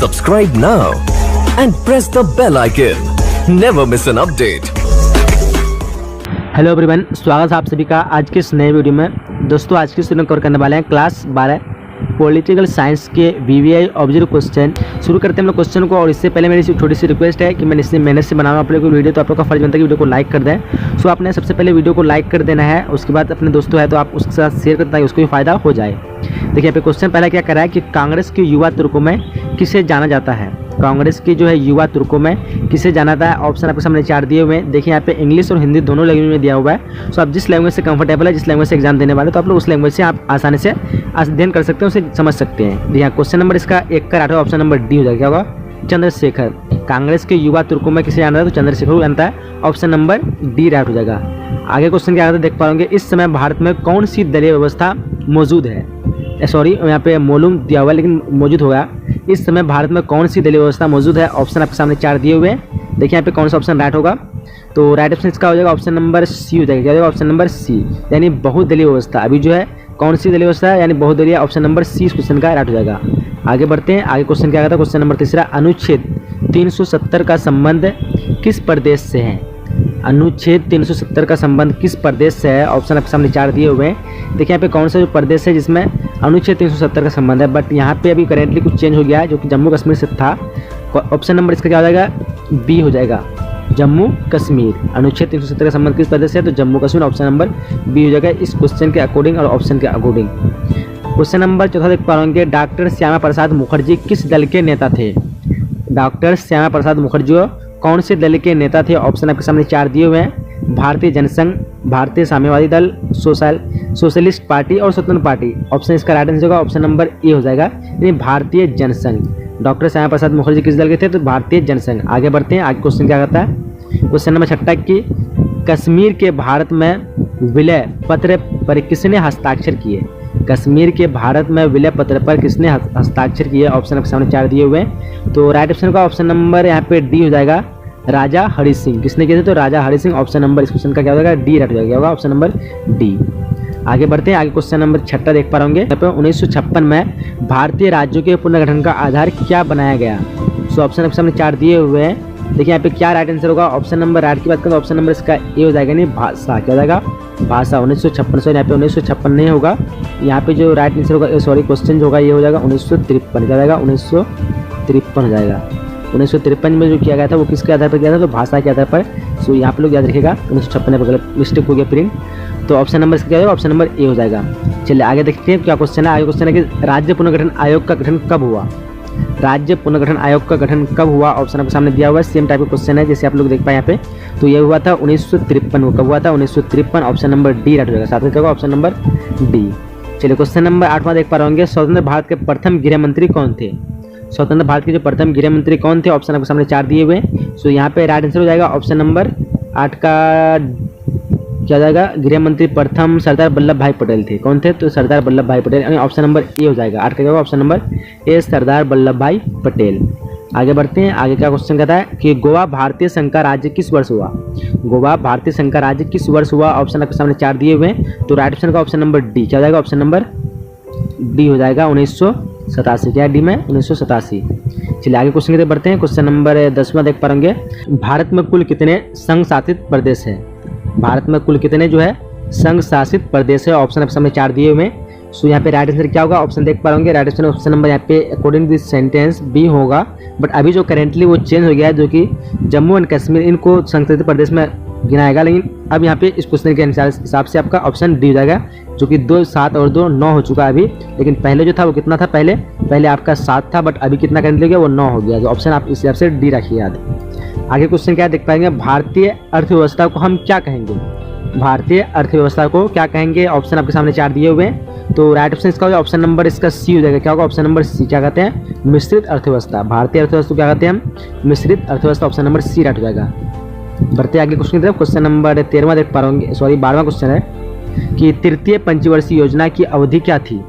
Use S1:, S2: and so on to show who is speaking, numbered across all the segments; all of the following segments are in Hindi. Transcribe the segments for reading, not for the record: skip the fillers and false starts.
S1: Subscribe now and press the bell icon. Never miss an update.
S2: Hello everyone, स्वागत है आप सभी का आज के इस नए वीडियो में। दोस्तों आज की स्टूडेंट कवर करने वाले हैं क्लास 12 पॉलिटिकल साइंस के वीवीआई ऑब्जर्व क्वेश्चन। शुरू करते हैं हम लोग क्वेश्चन को, और इससे पहले मेरी छोटी सी रिक्वेस्ट है कि मैंने इससे मेहनत से बनाऊँ आप लोग को वीडियो, तो आप लोग का फर्ज बनता है कि वीडियो को लाइक कर दें। सो आपने सबसे पहले वीडियो को लाइक कर देना है, उसके बाद अपने दोस्तों है तो आप उसके साथ शेयर करते हैं, उसको भी फायदा हो जाए। देखिए यहाँ पे क्वेश्चन पहला क्या कर रहा है कि कांग्रेस के युवा तुर्कों में किसे जाना जाता है। कांग्रेस की जो है युवा तुर्कों में किसे जाना था। ऑप्शन आपके सामने 4 दिए हुए हैं। देखिए यहाँ पे इंग्लिश और हिंदी दोनों लैंग्वेज में दिया हुआ है। सो आप जिस लैंग्वेज से कंफर्टेबल है, जिस लैंग्वेज से एग्जाम देने वाले, तो आप लोग उस लैंग्वेज से आप आसानी से अध्ययन कर सकते हैं, उसे समझ सकते हैं। यहाँ क्वेश्चन नंबर इसका 1 का 8 ऑप्शन नंबर डी हो जाएगा। क्या होगा? चंद्रशेखर। कांग्रेस के युवा तुर्कों में किसे जाना था, तो चंद्रशेखर को जानता है। ऑप्शन नंबर डी राइट हो जाएगा। आगे क्वेश्चन क्या आता है देख पाओगे, इस समय भारत में कौन सी दलीय व्यवस्था मौजूद है। सॉरी यहाँ पे मालूम दिया हुआ है लेकिन मौजूद होगा। इस समय भारत में कौन सी दलीय व्यवस्था मौजूद है। ऑप्शन आपके सामने 4 दिए हुए हैं। देखिए यहाँ पे कौन सा ऑप्शन राइट होगा, तो राइट ऑप्शन इसका हो जाएगा ऑप्शन नंबर सी हो जाएगा। क्या हो जाएगा? ऑप्शन नंबर सी, यानी बहुदलीय व्यवस्था। अभी जो है कौन सी दलीय व्यवस्था है, यानी बहुदलीय। ऑप्शन नंबर सी इस क्वेश्चन का राइट हो जाएगा। आगे बढ़ते हैं। आगे क्वेश्चन क्या आता है, क्वेश्चन नंबर 3 अनुच्छेद 370 का संबंध किस प्रदेश से है। अनुच्छेद 370 का संबंध किस प्रदेश से है। ऑप्शन आपके सामने 4 दिए हुए हैं। देखिए यहाँ पे कौन सा जो प्रदेश है जिसमें अनुच्छेद 370 का संबंध है, बट यहाँ पे अभी करेंटली कुछ चेंज हो गया है जो कि जम्मू कश्मीर से था। ऑप्शन नंबर इसका क्या हो जाएगा, बी हो जाएगा, जम्मू कश्मीर। अनुच्छेद 370 का संबंध किस प्रदेश से है, तो Jammu Kashmir. Option number B हो जाएगा इस क्वेश्चन के अकॉर्डिंग और ऑप्शन के अकॉर्डिंग। क्वेश्चन नंबर 4 देख पा रहे डॉक्टर श्यामा प्रसाद मुखर्जी किस दल के नेता थे। डॉक्टर श्यामा प्रसाद मुखर्जी कौन से दल के नेता थे। ऑप्शन आपके सामने 4 दिए हुए हैं। भारतीय जनसंघ, भारतीय साम्यवादी दल, सोशलिस्ट पार्टी और स्वतंत्र पार्टी। ऑप्शन इसका राइट आंसर होगा ऑप्शन नंबर ए हो जाएगा, यानी भारतीय जनसंघ। डॉक्टर श्यामा प्रसाद मुखर्जी किस दल के थे, तो भारतीय जनसंघ। आगे बढ़ते हैं। आगे क्वेश्चन क्या कहता है, क्वेश्चन नंबर 6 की कश्मीर के भारत में विलय पत्र पर किसने हस्ताक्षर किए। कश्मीर के भारत में विलय पत्र पर किसने हस्ताक्षर किए। ऑप्शन आपके सामने 4 दिए हुए हैं। तो राइट ऑप्शन का ऑप्शन नंबर यहाँ पे डी हो जाएगा, राजा हरि सिंह। किसने किए थे, तो राजा हरि सिंह। ऑप्शन नंबर इस क्वेश्चन का क्या हो जाएगा, डी राइट हो जाएगा। होगा ऑप्शन नंबर डी। आगे बढ़ते हैं। आगे क्वेश्चन नंबर 6 देख पा रहे होंगे। 1956 में भारतीय राज्यों के पुनर्गठन का आधार क्या बनाया गया। सो ऑप्शन आपके सामने 4 दिए हुए हैं। देखिए यहाँ पे क्या राइट आंसर होगा। ऑप्शन नंबर राइट की बात करें तो ऑप्शन नंबर इसका ए हो जाएगा, नहीं भाषा। क्या हो जाएगा, भाषा। 1956 से यहाँ पे 1956 नहीं होगा। यहाँ पे जो राइट आंसर होगा, सॉरी क्वेश्चन जो होगा ये हो जाएगा 1953। क्या हो जाएगा, 1953 हो जाएगा। 1953 में जो किया गया था वो किसके आधार पर किया था, तो भाषा के आधार पर। सो यहाँ पे लोग याद रखिएगा 1956 में गलत मिस्टेक हो गया प्रिंट। तो ऑप्शन नंबर इसका क्या होगा, ऑप्शन नंबर ए हो जाएगा। चलिए आगे देखते हैं क्या क्वेश्चन है। आगे क्वेश्चन है कि राज्य पुनर्गठन आयोग का गठन कब हुआ। राज्य पुनर्गठन आयोग का गठन कब हुआ। ऑप्शन आपके सामने दिया हुआ है। सेम टाइप का क्वेश्चन है जैसे आप लोग देख पाए यहाँ पे। तो ये हुआ था 1953 को। कब हुआ था, 1953। ऑप्शन नंबर डी राइट हो जाएगा। साथ में क्या होगा, ऑप्शन नंबर डी। चलिए क्वेश्चन नंबर 8 देख पा रहे होंगे। स्वतंत्र भारत के प्रथम गृह मंत्री कौन थे। स्वतंत्र भारत के जो प्रथम गृह मंत्री कौन थे। ऑप्शन आपके सामने 4 दिए हुए हैं। सो यहाँ पे राइट आंसर हो जाएगा ऑप्शन नंबर 8 का क्या जाएगा, गृह मंत्री प्रथम सरदार वल्लभ भाई पटेल थे। कौन थे, तो सरदार वल्लभ भाई पटेल, यानी ऑप्शन नंबर ए हो जाएगा। 8 का क्या होगा, option number A, Sardar Vallabh भाई पटेल। आगे बढ़ते हैं। आगे क्या क्वेश्चन कहता है कि गोवा भारतीय संघ का राज्य किस वर्ष हुआ। गोवा भारतीय संघ का राज्य किस वर्ष हुआ। ऑप्शन आपके सामने 4 दिए हुए हैं। तो राइट ऑप्शन का ऑप्शन नंबर डी क्या हो जाएगा, ऑप्शन नंबर डी हो जाएगा 1987। क्या डी में 1987। चलिए आगे क्वेश्चन की तरफ बढ़ते हैं। क्वेश्चन नंबर 10 देख पाएंगे। भारत में कुल कितने संघ शासित प्रदेश है। भारत में कुल कितने जो है संघ शासित प्रदेश है। ऑप्शन आपके सामने 4 दिए हुए हैं। सो यहाँ पे राइट आंसर क्या होगा, ऑप्शन देख पा रहे राइट आंसर ऑप्शन नंबर यहाँ पे according to this sentence B होगा। बट अभी जो करेंटली वो चेंज हो गया है, जो कि जम्मू एंड कश्मीर इनको संघ शासित प्रदेश में गिनाएगा। लेकिन अब यहाँ पे इस क्वेश्चन के हिसाब से आपका ऑप्शन डी हो जाएगा, जो कि 2 7 और 2 9 हो चुका है अभी। लेकिन पहले जो था वो कितना था, पहले आपका 7 था, बट अभी कितना करेंटली हो गया, वो 9 हो गया। तो ऑप्शन आप इस हिसाब से डी रखिए याद। आगे क्वेश्चन क्या देख पाएंगे, भारतीय अर्थव्यवस्था को हम क्या कहेंगे। भारतीय अर्थव्यवस्था को क्या कहेंगे। ऑप्शन आपके सामने 4 दिए हुए हैं। तो राइट ऑप्शन इसका होगा ऑप्शन नंबर इसका सी हो जाएगा। क्या होगा, ऑप्शन नंबर सी। क्या कहते हैं, मिश्रित अर्थव्यवस्था। भारतीय अर्थव्यवस्था को क्या कहते हैं हम, मिश्रित अर्थव्यवस्था। ऑप्शन नंबर सी राइट हो जाएगा। बढ़ते आगे क्वेश्चन की तरफ। क्वेश्चन नंबर 13 देख पा रहे होंगे, सॉरी 12वां क्वेश्चन है कि तृतीय पंचवर्षीय योजना की अवधि क्या थी।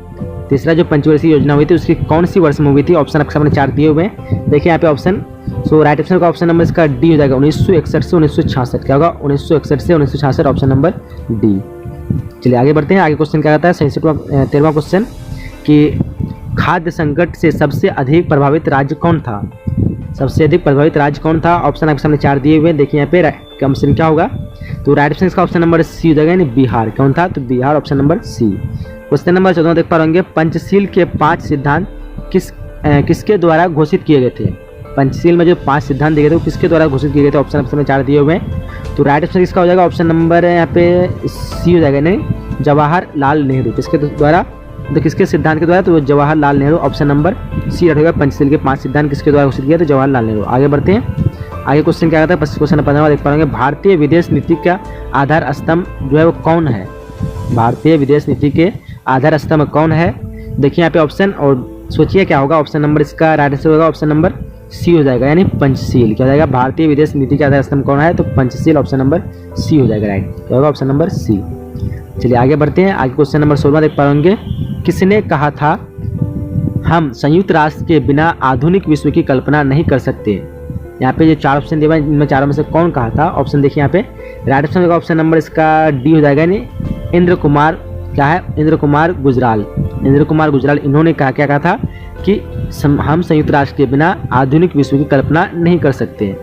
S2: तीसरा जो पंचवर्षीय योजना हुई थी उसकी कौन सी वर्ष में हुई थी। ऑप्शन आपके सामने 4 दिए हुए हैं। देखिए यहाँ पे ऑप्शन, सो राइट ऑप्शन का ऑप्शन नंबर इसका डी हो जाएगा 1961 से 1966। क्या होगा, 1961 से 1966। Option number D. चलिए आगे बढ़ते हैं। आगे क्वेश्चन क्या कहता है 13वां क्वेश्चन कि खाद्य संकट से सबसे अधिक प्रभावित राज्य कौन था? सबसे अधिक प्रभावित राज्य कौन था? ऑप्शन आपके सामने 4 दिए हुए हैं। देखिए यहाँ पे ऑप्शन क्या होगा, तो राइट ऑप्शन इसका ऑप्शन नंबर सी हो जाएगा, यानी बिहार। कौन था? तो Bihar, option number C. Question number 14 देख पा रहे होंगे, पंचशील के 5 सिद्धांत किसके द्वारा घोषित किए गए थे? पंचशील में जो 5 सिद्धांत दिए गए थे वो किसके द्वारा घोषित किए गए थे? ऑप्शन आपके सामने 4 दिए हुए हैं। तो राइट ऑप्शन इसका हो जाएगा ऑप्शन नंबर यहाँ पे सी हो जाएगा, नहीं जवाहरलाल नेहरू। किसके द्वारा? तो किसके सिद्धांत के द्वारा? तो Jawaharlal Nehru, option number C रहेगा। पंचशील के 5 सिद्धांत किसके द्वारा घोषित किया? तो जवाहरलाल नेहरू। आगे बढ़ते हैं, आगे क्वेश्चन क्या आता है? क्वेश्चन 15 देख पाएंगे, भारतीय विदेश नीति का आधार स्तंभ जो है वो कौन है? भारतीय विदेश नीति के आधार स्तंभ कौन है? देखिए यहाँ पे ऑप्शन, और सोचिए क्या होगा। ऑप्शन नंबर इसका राइट आंसर होगा ऑप्शन नंबर सी हो जाएगा, यानी पंचशील। क्या हो जाएगा? भारतीय विदेश नीति का आधार स्तंभ कौन है? तो पंचशील, ऑप्शन नंबर सी हो जाएगा। राइट क्या होगा? Option number C. चलिए आगे बढ़ते हैं, आगे क्वेश्चन नंबर 16 देख पा रहे होंगे, किसने कहा था हम संयुक्त राष्ट्र के बिना आधुनिक विश्व की कल्पना नहीं कर सकते? यहाँ पे जो 4 ऑप्शन दिए हुए हैं, इनमें चारों में से कौन कहा था? ऑप्शन देखिए यहाँ पे राइट ऑप्शन होगा ऑप्शन नंबर इसका डी हो जाएगा, यानी इंद्र कुमार। क्या है? इंद्र कुमार गुजराल। इंद्र कुमार गुजराल, इन्होंने कहा क्या कहा था कि हम संयुक्त राष्ट्र के बिना आधुनिक विश्व की कल्पना नहीं कर सकते।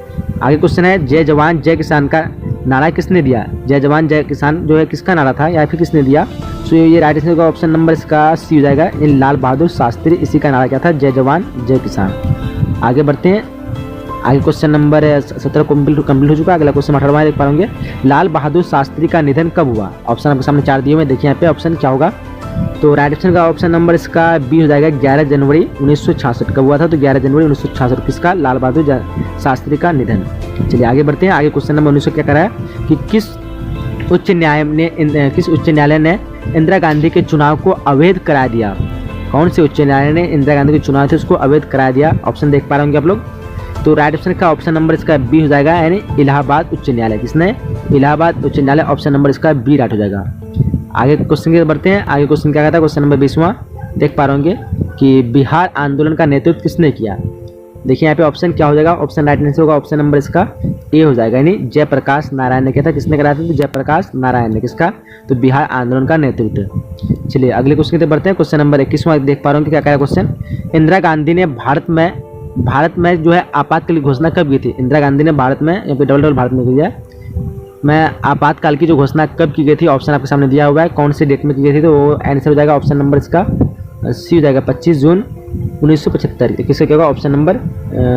S2: आगे क्वेश्चन है, जय जवान जय किसान का नारा किसने दिया? जय जवान जय किसान जो है किसका नारा था या फिर किसने दिया? तो ये राइट आंसर का ऑप्शन नंबर इसका सी हो जाएगा, लाल बहादुर शास्त्री। इसी का नारा क्या था? जय जवान जय किसान। आगे बढ़ते हैं, आगे क्वेश्चन नंबर 17 कंप्लीट हो चुका है। अगला क्वेश्चन 18 देख पाएंगे, लाल बहादुर शास्त्री का निधन कब हुआ? ऑप्शन आपके सामने 4 दिए हुए, देखिए यहाँ पे ऑप्शन क्या होगा। तो राइट ऑप्शन का ऑप्शन नंबर इसका बी हो जाएगा, 11 जनवरी 1966। कब हुआ था? तो 11 जनवरी 1966। किसका? लाल बहादुर शास्त्री का निधन। चलिए आगे बढ़ते हैं, आगे क्वेश्चन नंबर 19 क्या करा है कि किस उच्च न्यायालय ने इंदिरा गांधी के चुनाव को अवैध करा दिया? कौन से उच्च न्यायालय ने इंदिरा गांधी के चुनाव थे उसको अवैध करा दिया? ऑप्शन देख पा रहे होंगे आप लोग। तो राइट ऑप्शन का ऑप्शन नंबर इसका बी हो जाएगा, यानी इलाहाबाद उच्च न्यायालय। किसने? इलाहाबाद उच्च न्यायालय, ऑप्शन नंबर इसका बी राइट हो जाएगा। आगे क्वेश्चन की बढ़ते हैं, आगे क्वेश्चन क्या कहता है? क्वेश्चन नंबर 20वां देख पा रहे होंगे कि बिहार आंदोलन का नेतृत्व किसने किया? देखिए यहाँ पे ऑप्शन क्या हो जाएगा, ऑप्शन राइट आंसर होगा ऑप्शन नंबर इसका ए हो जाएगा, यानी जयप्रकाश नारायण ने किया था। किसने कराया था? तो जयप्रकाश नारायण ने। किसका? तो बिहार आंदोलन का नेतृत्व। चलिए अगले क्वेश्चन की तरफ बढ़ते हैं, क्वेश्चन नंबर 21वां देख पा रहे हो क्या कह रहा है क्वेश्चन, इंदिरा गांधी ने भारत में जो है आपातकाल की घोषणा कब की थी? इंदिरा गांधी ने भारत में, यहाँ पे डबल भारत में किया मैं आपातकाल की जो घोषणा कब की गई थी? ऑप्शन आपके सामने दिया हुआ है, कौन से डेट में की गई थी? तो वो आंसर हो जाएगा ऑप्शन नंबर इसका सी हो जाएगा, 25 जून 1975। किसका क्या होगा? ऑप्शन नंबर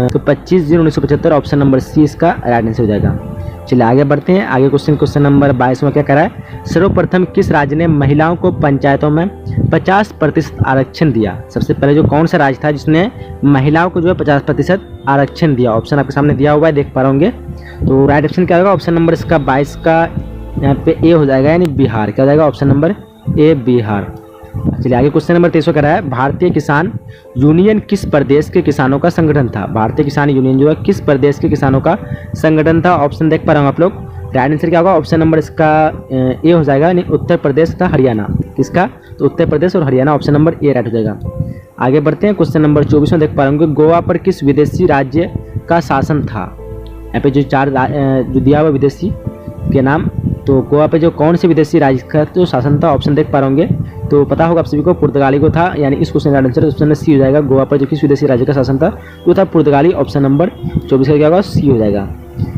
S2: तो 25 जून 1975, ऑप्शन नंबर सी इसका राइट आंसर हो जाएगा। चलिए आगे बढ़ते हैं, आगे क्वेश्चन नंबर 22 में क्या कह रहा है, सर्वप्रथम किस राज्य ने महिलाओं को पंचायतों में 50% आरक्षण दिया? सबसे पहले जो कौन सा राज्य था जिसने महिलाओं को जो है 50% आरक्षण दिया? ऑप्शन आपके सामने दिया हुआ है, देख पा रहे होंगे। तो राइट ऑप्शन क्या होगा? ऑप्शन नंबर इसका 22 का यहाँ पे ए हो जाएगा, यानी बिहार। क्या हो जाएगा? Option number A Bihar. चलिए आगे क्वेश्चन नंबर 23 कह रहा है, भारतीय किसान यूनियन किस प्रदेश के किसानों का संगठन था? भारतीय किसान यूनियन जो है किस प्रदेश के किसानों का संगठन था? ऑप्शन देख पा रहे हो आप लोग। राइट आंसर क्या होगा? ऑप्शन नंबर इसका ए हो जाएगा, यानी उत्तर प्रदेश तथा हरियाणा। किसका? तो उत्तर प्रदेश और Haryana, option number A right हो जाएगा। आगे बढ़ते हैं, क्वेश्चन नंबर 24 में देख पा रहे होंगे, गोवा पर किस विदेशी राज्य का शासन था? यहाँ पे जो 4 जो दिया हुआ विदेशी के नाम, तो गोवा पे जो कौन से विदेशी राज्य का जो शासन था? ऑप्शन देख पा रहे होंगे, तो पता होगा आप सभी को पुर्तगाली को था, यानी इस क्वेश्चन का आंसर ऑप्शन नंबर सी हो जाएगा। गोवा पर जो किस विदेशी राज्य का शासन था वो था पुर्तगाली, ऑप्शन नंबर 24 का क्या होगा? सी हो जाएगा।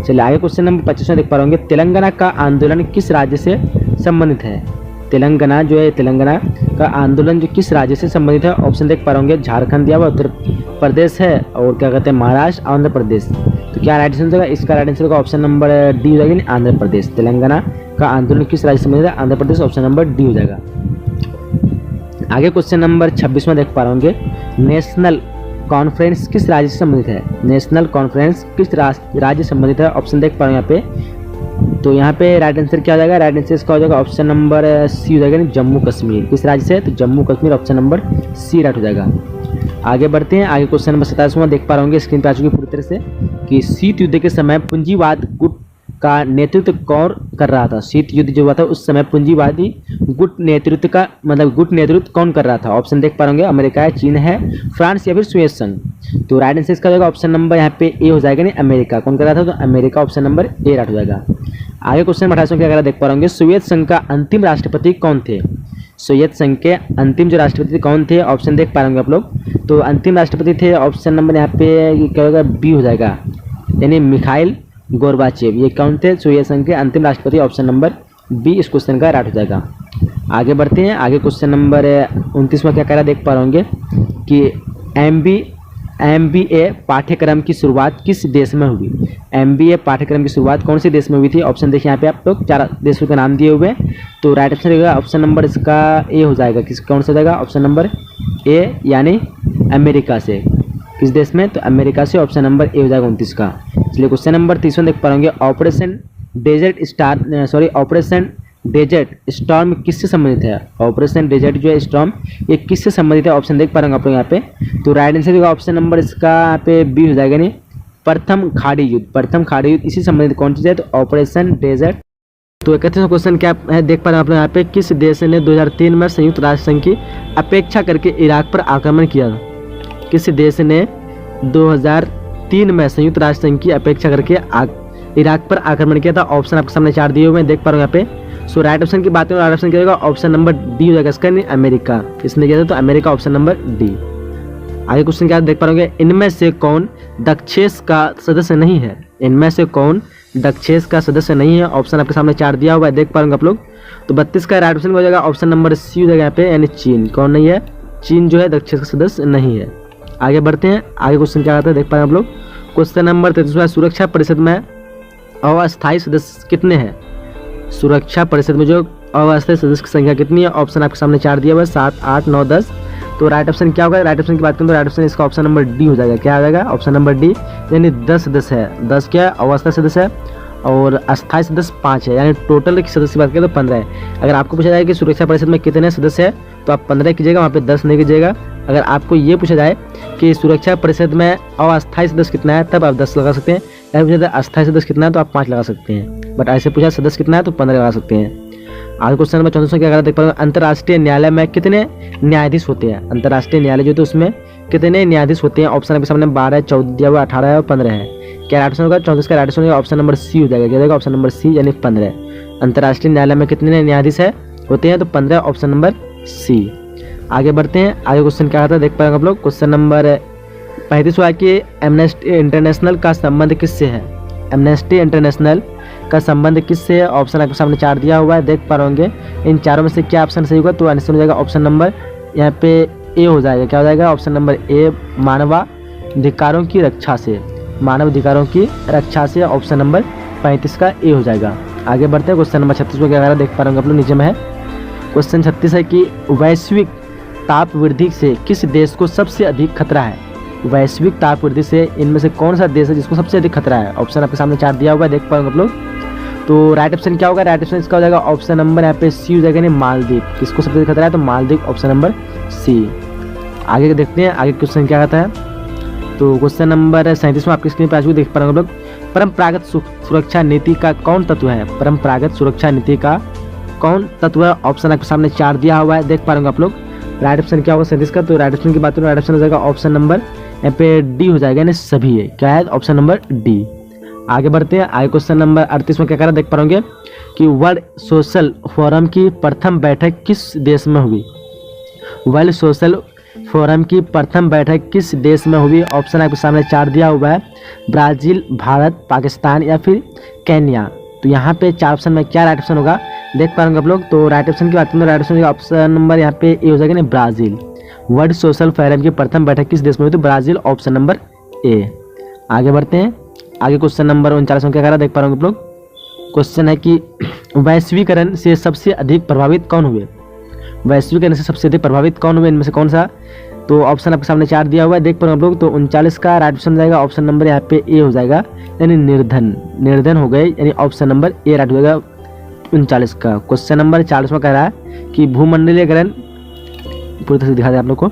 S2: चलिए आगे क्वेश्चन नंबर 25 में देख पा रहे होंगे, तेलंगाना का आंदोलन किस राज्य से संबंधित है? तेलंगाना जो है, तेलंगाना का आंदोलन जो किस राज्य से संबंधित है? ऑप्शन देख पा रहे होंगे, झारखंड दिया हुआ, उत्तर प्रदेश है, और क्या कहते हैं महाराष्ट्र, आंध्र प्रदेश। तो क्या राइट आंसर होगा? इसका राइट आंसर होगा ऑप्शन नंबर डी हो जाएगा, आंध्र प्रदेश। तेलंगाना का आंदोलन किस राज्य से संबंधित है? Andhra Pradesh, option number D हो जाएगा। आगे क्वेश्चन नंबर 26 में देख पा रहे होंगे, नेशनल कॉन्फ्रेंस किस राज्य से संबंधित है? नेशनल कॉन्फ्रेंस किस राज्य से संबंधित है? ऑप्शन देख पा रहे हो यहाँ पे, तो यहाँ पे राइट आंसर क्या हो जाएगा? राइट आंसर इसका हो जाएगा ऑप्शन नंबर सी हो जाएगा, जम्मू कश्मीर। किस राज्य से? तो Jammu Kashmir, option number C right हो जाएगा। आगे बढ़ते हैं, आगे क्वेश्चन नंबर 27 में देख पा रहे होंगे, स्क्रीन पर आ चुकी पूरी तरह से, कि शीत युद्ध के समय पूंजीवाद गुट का नेतृत्व कौन कर रहा था? शीत युद्ध जो हुआ था उस समय पूंजीवादी गुट नेतृत्व का गुट नेतृत्व कौन कर रहा था? ऑप्शन देख पा रहे अमेरिका है, चीन है, फ्रांस या फिर स्वीडेन संघ। तो राइट आंसर इसका जाएगा ऑप्शन नंबर यहाँ पे ए हो जाएगा, नहीं अमेरिका। कौन कर रहा था? तो America, option number A right हो जाएगा। आगे क्वेश्चन 28 क्या कर रहा देख पा रहे, सोवियत संघ का अंतिम राष्ट्रपति कौन थे? सोवियत संघ के अंतिम जो राष्ट्रपति कौन थे, ऑप्शन देख पा रहे होंगे आप लोग। तो अंतिम राष्ट्रपति थे, ऑप्शन नंबर यहाँ पे क्या होगा, बी हो जाएगा, यानी मिखाइल गोर्बाचेव। ये कौन थे, सोवियत संघ के अंतिम राष्ट्रपति, ऑप्शन नंबर बी इस क्वेश्चन का राइट हो जाएगा। आगे बढ़ते हैं, आगे क्वेश्चन नंबर 29वां क्या कह रहा है देख पा रहे होंगे कि MBA पाठ्यक्रम की शुरुआत किस देश में हुई। MBA पाठ्यक्रम की शुरुआत कौन से देश में हुई थी, ऑप्शन देखिए यहाँ पे आप लोग 4 देशों के नाम दिए हुए हैं। तो राइट ऑप्शन रहेगा ऑप्शन नंबर इसका ए हो जाएगा। किस कौन सा हो जाएगा, ऑप्शन नंबर ए, यानी अमेरिका से। किस देश में, तो अमेरिका से, ऑप्शन नंबर ए हो जाएगा 29 का। इसलिए क्वेश्चन नंबर 30 देख पा रहे होंगे, ऑपरेशन डेजर्ट स्टॉर्म किससे संबंधित है। ऑपरेशन डेजर्ट जो है स्टॉर्म, ये किससे संबंधित है, ऑप्शन देख पा रहे होंगे आप लोग यहाँ पे। तो राइट आंसर होगा ऑप्शन नंबर इसका यहाँ पे बी हो जाएगा, नहीं प्रथम खाड़ी युद्ध। प्रथम खाड़ी युद्ध इसी संबंधित कौन चीज़ है, तो ऑपरेशन डेजर्ट। तो 31वां क्वेश्चन क्या है देख पा रहे हैं आप लोग यहाँ पे, किस देश ने 2003 में संयुक्त राष्ट्र संघ की अपेक्षा करके इराक पर आक्रमण किया। किस देश ने 2003 में संयुक्त राष्ट्र संघ की अपेक्षा करके इराक पर आक्रमण किया था। ऑप्शन आपके सामने 4 दिए हुए हैं, देख पा रहे हो यहाँ पे। सो राइट ऑप्शन की बात करें, राइट ऑप्शन क्या होगा, ऑप्शन नंबर डी हो जाएगा इसका, नहीं अमेरिका। किसने किया था, तो अमेरिका, ऑप्शन नंबर डी। आगे क्वेश्चन क्या देख पा रहे होंगे, इनमें से कौन दक्षेस का सदस्य नहीं है। इनमें से कौन दक्षेस का सदस्य नहीं है, ऑप्शन आपके सामने 4 दिया हुआ है, देख पा रहे होंगे आप लोग। तो 32 का राइट ऑप्शन हो जाएगा ऑप्शन नंबर सी हो जाएगा यहाँ पे, यानी चीन। कौन नहीं है, चीन जो है दक्षेस का सदस्य नहीं है। आगे बढ़ते हैं, आगे क्वेश्चन क्या आता है देख पा रहे हैं आप लोग। क्वेश्चन नंबर 33 सुरक्षा परिषद में अस्थायी सदस्य कितने हैं। सुरक्षा परिषद में जो अस्थायी सदस्य की संख्या कितनी है, ऑप्शन आपके सामने 4 दिया हुआ है, 7, 8, 9, 10। तो राइट ऑप्शन क्या होगा, राइट ऑप्शन की बात करें तो राइट ऑप्शन इसका ऑप्शन नंबर डी हो जाएगा। क्या आ जाएगा, ऑप्शन नंबर डी, यानी 10 सदस्य है। 10 क्या है, अस्थायी सदस्य है, और अस्थायी सदस्य 5 है, यानी टोटल सदस्य की बात करें तो 15 है। अगर आपको पूछा जाए कि सुरक्षा परिषद में कितने सदस्य हैं, तो आप 15 कीजिएगा, वहाँ पे 10 नहीं कीजिएगा। अगर आपको ये पूछा जाए कि सुरक्षा परिषद में अस्थायी सदस्य कितना है, तब आप 10 लगा सकते हैं। अगर पूछा जाए अस्थायी सदस्य कितना है, तो आप 5 लगा सकते हैं। बट ऐसे पूछा सदस्य कितना है, तो 15 लगा सकते हैं। आगे क्वेश्चन नंबर 34 क्या देख पा रहे हैं, अंतर्राष्ट्रीय न्यायालय में कितने न्यायाधीश होते हैं। अंतर्राष्ट्रीय न्यायालय जो तो उसमें कितने न्यायाधीश होते हैं, ऑप्शन आपके सामने 12, 14 दिया हुआ, 18 है और 15 है। क्या राइट आंसर होगा, 34 का राइट आंसर होगा ऑप्शन नंबर सी हो जाएगा। क्या जाएगा, ऑप्शन नंबर सी, यानी 15। अंतर्राष्ट्रीय न्यायालय में कितने न्यायाधीश होते हैं, तो 15, ऑप्शन नंबर सी। आगे बढ़ते हैं, आगे क्वेश्चन क्या आता है देख पाएंगे आप लोग। क्वेश्चन नंबर 35 हुआ कि एमनेस्टी इंटरनेशनल का संबंध किससे है। एमनेस्टी इंटरनेशनल का संबंध किससे है, ऑप्शन आपके सामने 4 दिया हुआ है, देख पा रहे होंगे। इन चारों में से क्या ऑप्शन सही होगा, तो आंसर हो जाएगा ऑप्शन नंबर यहाँ पे ए हो जाएगा। क्या हो जाएगा, ऑप्शन नंबर ए, मानवाधिकारों की रक्षा से। मानवाधिकारों की रक्षा से, ऑप्शन नंबर 35 का ए हो जाएगा। आगे बढ़ते हैं, क्वेश्चन नंबर 36 को क्या देख पा रहे होंगे आप लोग, नीचे में है। क्वेश्चन 36 है कि वैश्विक ताप वृद्धि से किस देश को सबसे अधिक खतरा है। वैश्विक ताप वृद्धि से इनमें से कौन सा देश है जिसको सबसे अधिक खतरा है, ऑप्शन आपके सामने 4 दिया हुआ है, देख पाएंगे आप लोग। तो राइट ऑप्शन क्या होगा, राइट ऑप्शन इसका हो जाएगा ऑप्शन नंबर यहाँ पे सी हो जाएगा, नहीं मालदीव। किसको सबसे अधिक खतरा है, तो मालदीव, ऑप्शन नंबर सी। आगे देखते हैं आगे क्वेश्चन क्या आता है। तो क्वेश्चन नंबर 37 में आपकी स्क्रीन पर आज भी देख पा रहे हैं आप लोग। परंपरागत सुरक्षा नीति का कौन तत्व है। परंपरागत सुरक्षा नीति का कौन तत्व है, ऑप्शन आपके सामने 4 दिया हुआ है, देख पा रहे हैं आप लोग। राइट ऑप्शन क्या होगा 37 का, तो राइट ऑप्शन की बात करें, राइट ऑप्शन हो जाएगा ऑप्शन नंबर यहाँ पे डी हो जाएगा, यानी सभी है। क्या है, ऑप्शन नंबर डी। आगे बढ़ते हैं, आगे क्वेश्चन नंबर 38 में क्या कह रहा है देख पा रहे होंगे कि वर्ल्ड सोशल फोरम की प्रथम बैठक किस देश में हुई। वर्ल्ड सोशल फोरम की प्रथम बैठक किस देश में हुई, ऑप्शन आपके सामने 4 दिया हुआ है, ब्राजील, भारत, पाकिस्तान या फिर केन्या। तो यहाँ पे 4 ऑप्शन में क्या राइट ऑप्शन होगा, देख पाएंगे आप लोग। तो राइट ऑप्शन की बात करें, राइट ऑप्शन ऑप्शन नंबर यहाँ पे ए हो जाएगा, नहीं ब्राजील। वर्ल्ड सोशल फोरम की प्रथम बैठक किस देश में हुई, तो ब्राजील, ऑप्शन नंबर ए। आगे बढ़ते हैं, आगे क्वेश्चन नंबर 39 में क्या करा देख पा रहे होंगे आप लोग। क्वेश्चन है कि वैश्वीकरण से सबसे अधिक प्रभावित कौन हुए। वैश्वीकरण से सबसे अधिक प्रभावित कौन हुए, इनमें से कौन सा, तो ऑप्शन आपके सामने 4 दिया हुआ है, देख पा रहे हैं आप लोग। तो 39 का राइट ऑप्शन जाएगा ऑप्शन नंबर यहाँ पे ए हो जाएगा, यानी निर्धन हो गए, यानी ऑप्शन नंबर ए राइट हो जाएगा 39 का। क्वेश्चन नंबर 40 में कह रहा है कि भूमंडलीकरण, पूरी तरह से दिखा दे आप लोग को,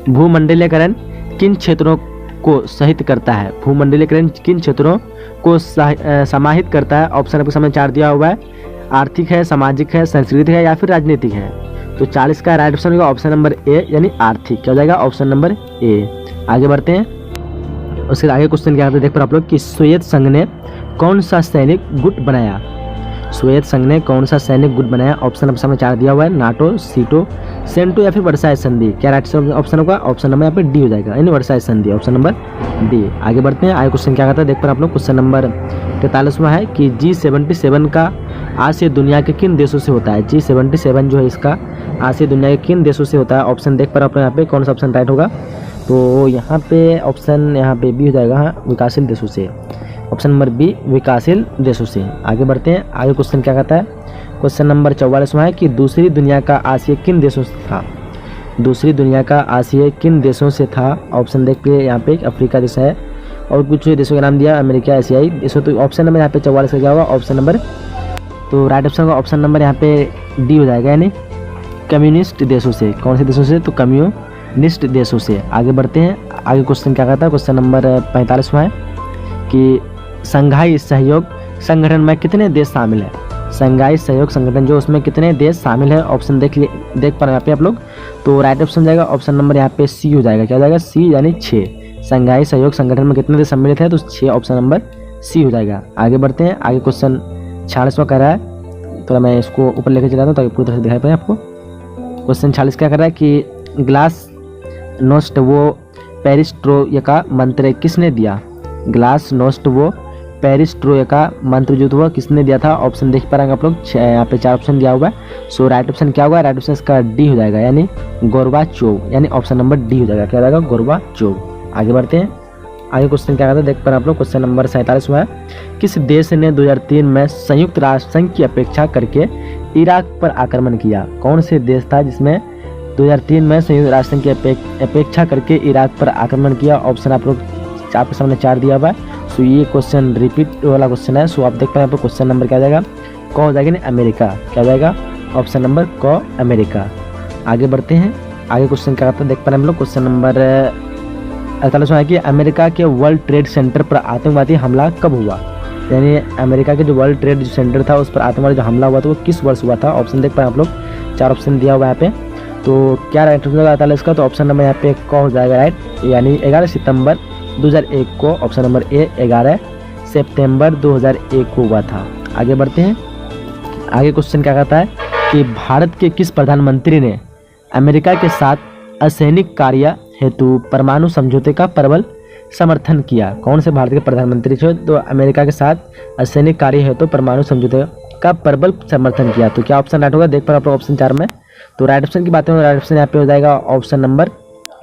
S2: भूमंडलीकरण किन क्षेत्रों को सहित करता है। भूमंडलीकरण किन क्षेत्रों को समाहित करता है, ऑप्शन आपके सामने 4 दिया हुआ है, आर्थिक है, सामाजिक है, सांस्कृतिक है या फिर राजनीतिक है। तो 40 का राइट ऑप्शन होगा ऑप्शन नंबर ए, यानी आर्थिक। क्या हो जाएगा, ऑप्शन नंबर ए। आगे बढ़ते हैं, उसके आगे क्वेश्चन क्या आता है देख पर आप लोग कि सोवियत संघ ने कौन सा सैनिक गुट बनाया। सोवियत संघ ने कौन सा सैनिक गुट बनाया? ऑप्शन नंबर सामने 4 दिया हुआ है, नाटो, सीटो, सेंटो या फिर वर्साई संधि। क्या राइट ऑप्शन होगा? ऑप्शन नंबर यहाँ पे डी हो जाएगा, यानी वर्साई संधि, ऑप्शन नंबर डी। आगे बढ़ते हैं, आगे क्वेश्चन क्या कहता है देख पर आप लोग। क्वेश्चन नंबर 43वां है कि G77 का आसिया दुनिया के किन देशों से होता है? G77 जो है इसका आसिया दुनिया के किन देशों से होता है? ऑप्शन देख पर आप यहाँ पे कौन सा ऑप्शन राइट होगा? तो यहाँ पे ऑप्शन यहाँ पे बी हो जाएगा, हाँ, विकासशील देशों से, ऑप्शन नंबर बी विकासशील देशों से। आगे बढ़ते हैं, आगे क्वेश्चन क्या कहता है। क्वेश्चन नंबर 44वां है कि दूसरी दुनिया का आसिया किन देशों से था? दूसरी दुनिया का आसिया किन देशों से था? ऑप्शन देख पे यहाँ पे अफ्रीका देश है और कुछ देशों का नाम दिया, अमेरिका, एशियाई देशों। तो ऑप्शन नंबर यहाँ पे 44 का क्या होगा? ऑप्शन नंबर, तो राइट ऑप्शन का ऑप्शन नंबर यहाँ पे डी हो जाएगा, यानी कम्युनिस्ट देशों से। कौन से देशों से? तो कम्युनिस्ट देशों से। आगे बढ़ते हैं, आगे क्वेश्चन क्या कहता है। क्वेश्चन नंबर 45वां है कि संघाई सहयोग संगठन में कितने देश शामिल है? संघाई सहयोग संगठन जो उसमें कितने देश शामिल है? ऑप्शन देख पा रहे हैं यहाँ पे आप लोग। तो राइट ऑप्शन जाएगा ऑप्शन नंबर यहाँ पे सी हो जाएगा। क्या हो जाएगा? सी, यानी 6। संघाई सहयोग संगठन में कितने देश सम्मिलित है? तो 6, ऑप्शन नंबर सी हो जाएगा। आगे बढ़ते हैं, आगे क्वेश्चन 46वां कह रहा है, तो मैं इसको ऊपर लेकर चला हूँ ताकि पूरी तरह से दिखाई पाए आपको। क्वेश्चन 46 क्या कर रहा है कि ग्लास नोस्ट वो पेरिस्ट्रोय का मंत्र किसने दिया? ग्लास नोस्ट वो पेरिस्ट्रोय का मंत्र जो था किसने दिया था? ऑप्शन देख पा रहे हैं आप लोग, यहाँ पे 4 ऑप्शन दिया हुआ है। सो राइट ऑप्शन क्या होगा? राइट ऑप्शन इसका डी हो जाएगा, यानी गोर्बाचोव, यानी ऑप्शन नंबर डी हो जाएगा। क्या हो जाएगा? गोर्बाचोव। आगे बढ़ते हैं, आगे क्वेश्चन क्या कहता है देख पा रहे हैं आप लोग। क्वेश्चन नंबर 47वां है, किस देश ने 2003 में संयुक्त राष्ट्र संघ की अपेक्षा करके इराक पर आक्रमण किया? कौन से देश था जिसमें 2003 में संयुक्त राष्ट्र संघ की अपेक्षा करके इराक पर आक्रमण किया? ऑप्शन आप लोग आपके सामने 4 दिया हुआ है। सो ये क्वेश्चन रिपीट वाला क्वेश्चन है। सो आप देख पा रहे हैं क्वेश्चन नंबर क्या जाएगा? क हो जाएगा, नहीं अमेरिका। क्या हो जाएगा? ऑप्शन नंबर क, अमेरिका। आगे बढ़ते हैं, आगे क्वेश्चन क्या आता है देख पा रहे हैं हम लोग। क्वेश्चन नंबर 48वां है कि अमेरिका के वर्ल्ड ट्रेड सेंटर पर आतंकवादी हमला कब हुआ? यानी अमेरिका के जो वर्ल्ड ट्रेड सेंटर था उस पर आतंकवादी जो हमला हुआ था वो किस वर्ष हुआ था? ऑप्शन देख पा रहे हैं आप लोग, 4 ऑप्शन दिया हुआ है यहाँ पे। तो क्या राइट हो जाएगा 48 का? तो ऑप्शन नंबर यहाँ पे क हो जाएगा राइट, यानी 11 सितंबर 2001 को, ऑप्शन नंबर ए 11 सितंबर 2001 को हुआ था। आगे बढ़ते हैं, आगे क्वेश्चन क्या कहता है कि भारत के किस प्रधानमंत्री ने अमेरिका के साथ असैनिक कार्य हेतु परमाणु समझौते का प्रबल समर्थन किया? कौन से भारत के प्रधानमंत्री थे तो अमेरिका के साथ असैनिक कार्य हेतु परमाणु समझौते का प्रबल समर्थन किया? तो क्या ऑप्शन राइट होगा? देख पर आप ऑप्शन 4 में। तो राइट ऑप्शन की बात करें, राइट ऑप्शन यहाँ पे हो जाएगा ऑप्शन नंबर